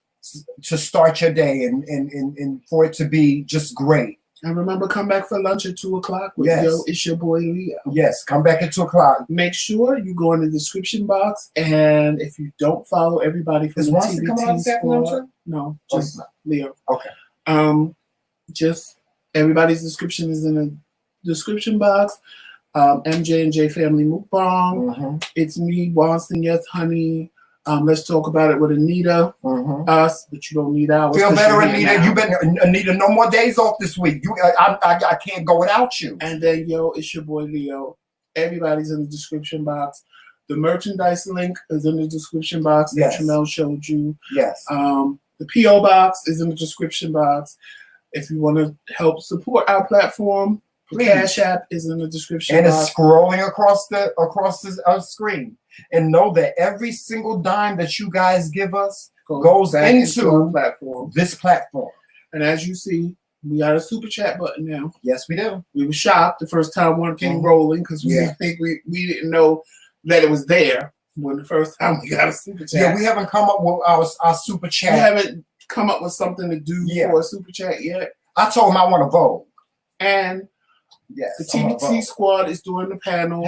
[SPEAKER 2] to start your day and for it to be just great.
[SPEAKER 1] And remember, come back for lunch at 2 o'clock with Yo, it's your boy Leo.
[SPEAKER 2] Yes, come back at 2 o'clock.
[SPEAKER 1] Make sure you go in the description box, and if you don't follow everybody from the TBT squad, no, just Leo.
[SPEAKER 2] Okay.
[SPEAKER 1] Just everybody's description is in the description box. MJ&J Family Mukbang. It's me, Boston. Yes, honey. Let's talk about it with Anita. Us, but you don't need ours.
[SPEAKER 2] Feel better, Anita. You better, Anita. No more days off this week. I can't go without you.
[SPEAKER 1] And then, yo, it's your boy Leo. Everybody's in the description box. The merchandise link is in the description box that Tremel showed you.
[SPEAKER 2] Yes.
[SPEAKER 1] The PO box is in the description box. If you want to help support our platform, Cash App is in the description box.
[SPEAKER 2] And it's scrolling across the screen. And know that every single dime that you guys give us goes into this platform.
[SPEAKER 1] And as you see, we got a super chat button now.
[SPEAKER 2] Yes, we do.
[SPEAKER 1] We were shocked the first time one came rolling because we didn't know that it was there when the first time we got a super chat.
[SPEAKER 2] Yeah, we haven't come up with our super chat.
[SPEAKER 1] We haven't come up with something to do for a super chat yet.
[SPEAKER 2] I told him I want to vote.
[SPEAKER 1] And the TBT squad is doing the panel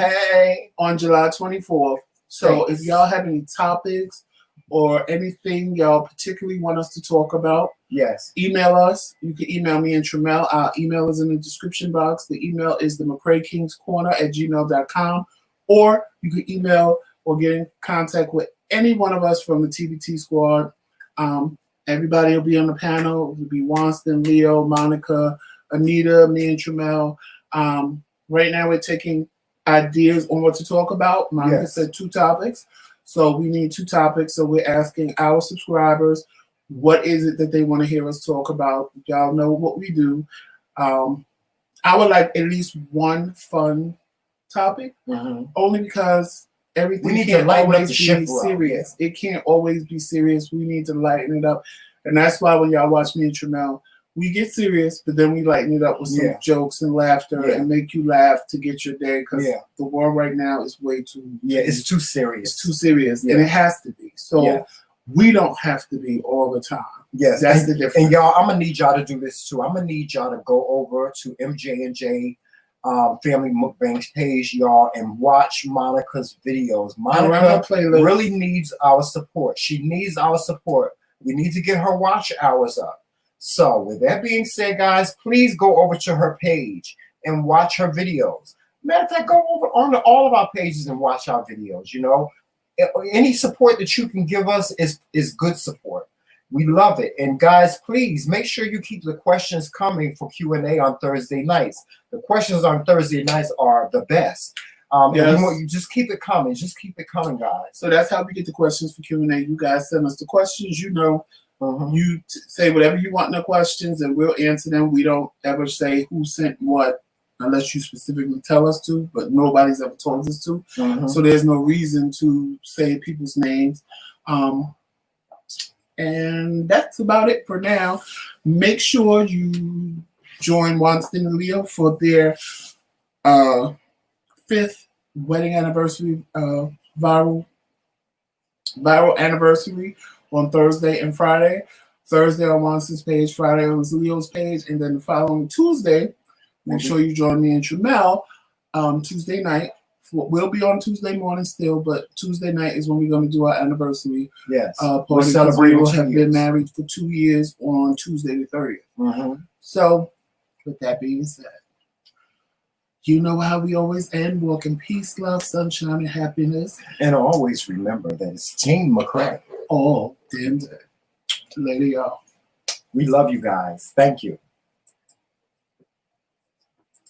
[SPEAKER 1] on July 24th. So if y'all have any topics or anything y'all particularly want us to talk about, email us. You can email me and Tremel. Our email is in the description box. The email is TheMcRaeKingzCorner@gmail.com. Or you can email or get in contact with any one of us from the TBT squad. Everybody will be on the panel. It'll be Wanston, Leo, Monica, Anita, me and Tremel. Right now we're taking ideas on what to talk about. Monica said 2 topics. So we need 2 topics. So we're asking our subscribers, what is it that they want to hear us talk about? Y'all know what we do. I would like at least one fun topic, only because everything can't always be serious. It can't always be serious. We need to lighten it up. And that's why when y'all watch me and Tremel, we get serious, but then we lighten it up with some jokes and laughter and make you laugh to get your day, because the world right now is way too...
[SPEAKER 2] it's too serious.
[SPEAKER 1] It's too serious, and it has to be. So we don't have to be all the time.
[SPEAKER 2] Yes,
[SPEAKER 1] That's the difference.
[SPEAKER 2] And y'all, I'm gonna need y'all to do this too. I'm gonna need y'all to go over to MJ&J Family Mukbang's page, y'all, and watch Monica's videos. Monica really needs our support. She needs our support. We need to get her watch hours up. So with that being said, guys, please go over to her page and watch her videos. Matter of fact, go over on all of our pages and watch our videos. You know, any support that you can give us is good support. We love it. And guys, please make sure you keep the questions coming for Q&A on Thursday nights. The questions on Thursday nights are the best. Yes. You just keep it coming. Just keep it coming, guys.
[SPEAKER 1] So that's how we get the questions for Q&A. You guys send us the questions. You know, you say whatever you want in the questions, and we'll answer them. We don't ever say who sent what unless you specifically tell us to, but nobody's ever told us to. So there's no reason to say people's names. And that's about it for now. Make sure you join Wanston and Leo for their 5th wedding anniversary, viral anniversary on Thursday and Friday. Thursday on Wanston's page, Friday on Leo's page, and then the following Tuesday, make sure you join me and Tramel Tuesday night. We'll be on Tuesday morning still, but Tuesday night is when we're going to do our anniversary.
[SPEAKER 2] Yes,
[SPEAKER 1] we're celebrating. We will have been married for 2 years on Tuesday the 30th. So, with that being said, you know how we always end: walk in peace, love, sunshine, and happiness.
[SPEAKER 2] And always remember that it's Team McRae
[SPEAKER 1] all damn day. Later, y'all.
[SPEAKER 2] We love you guys. Thank you.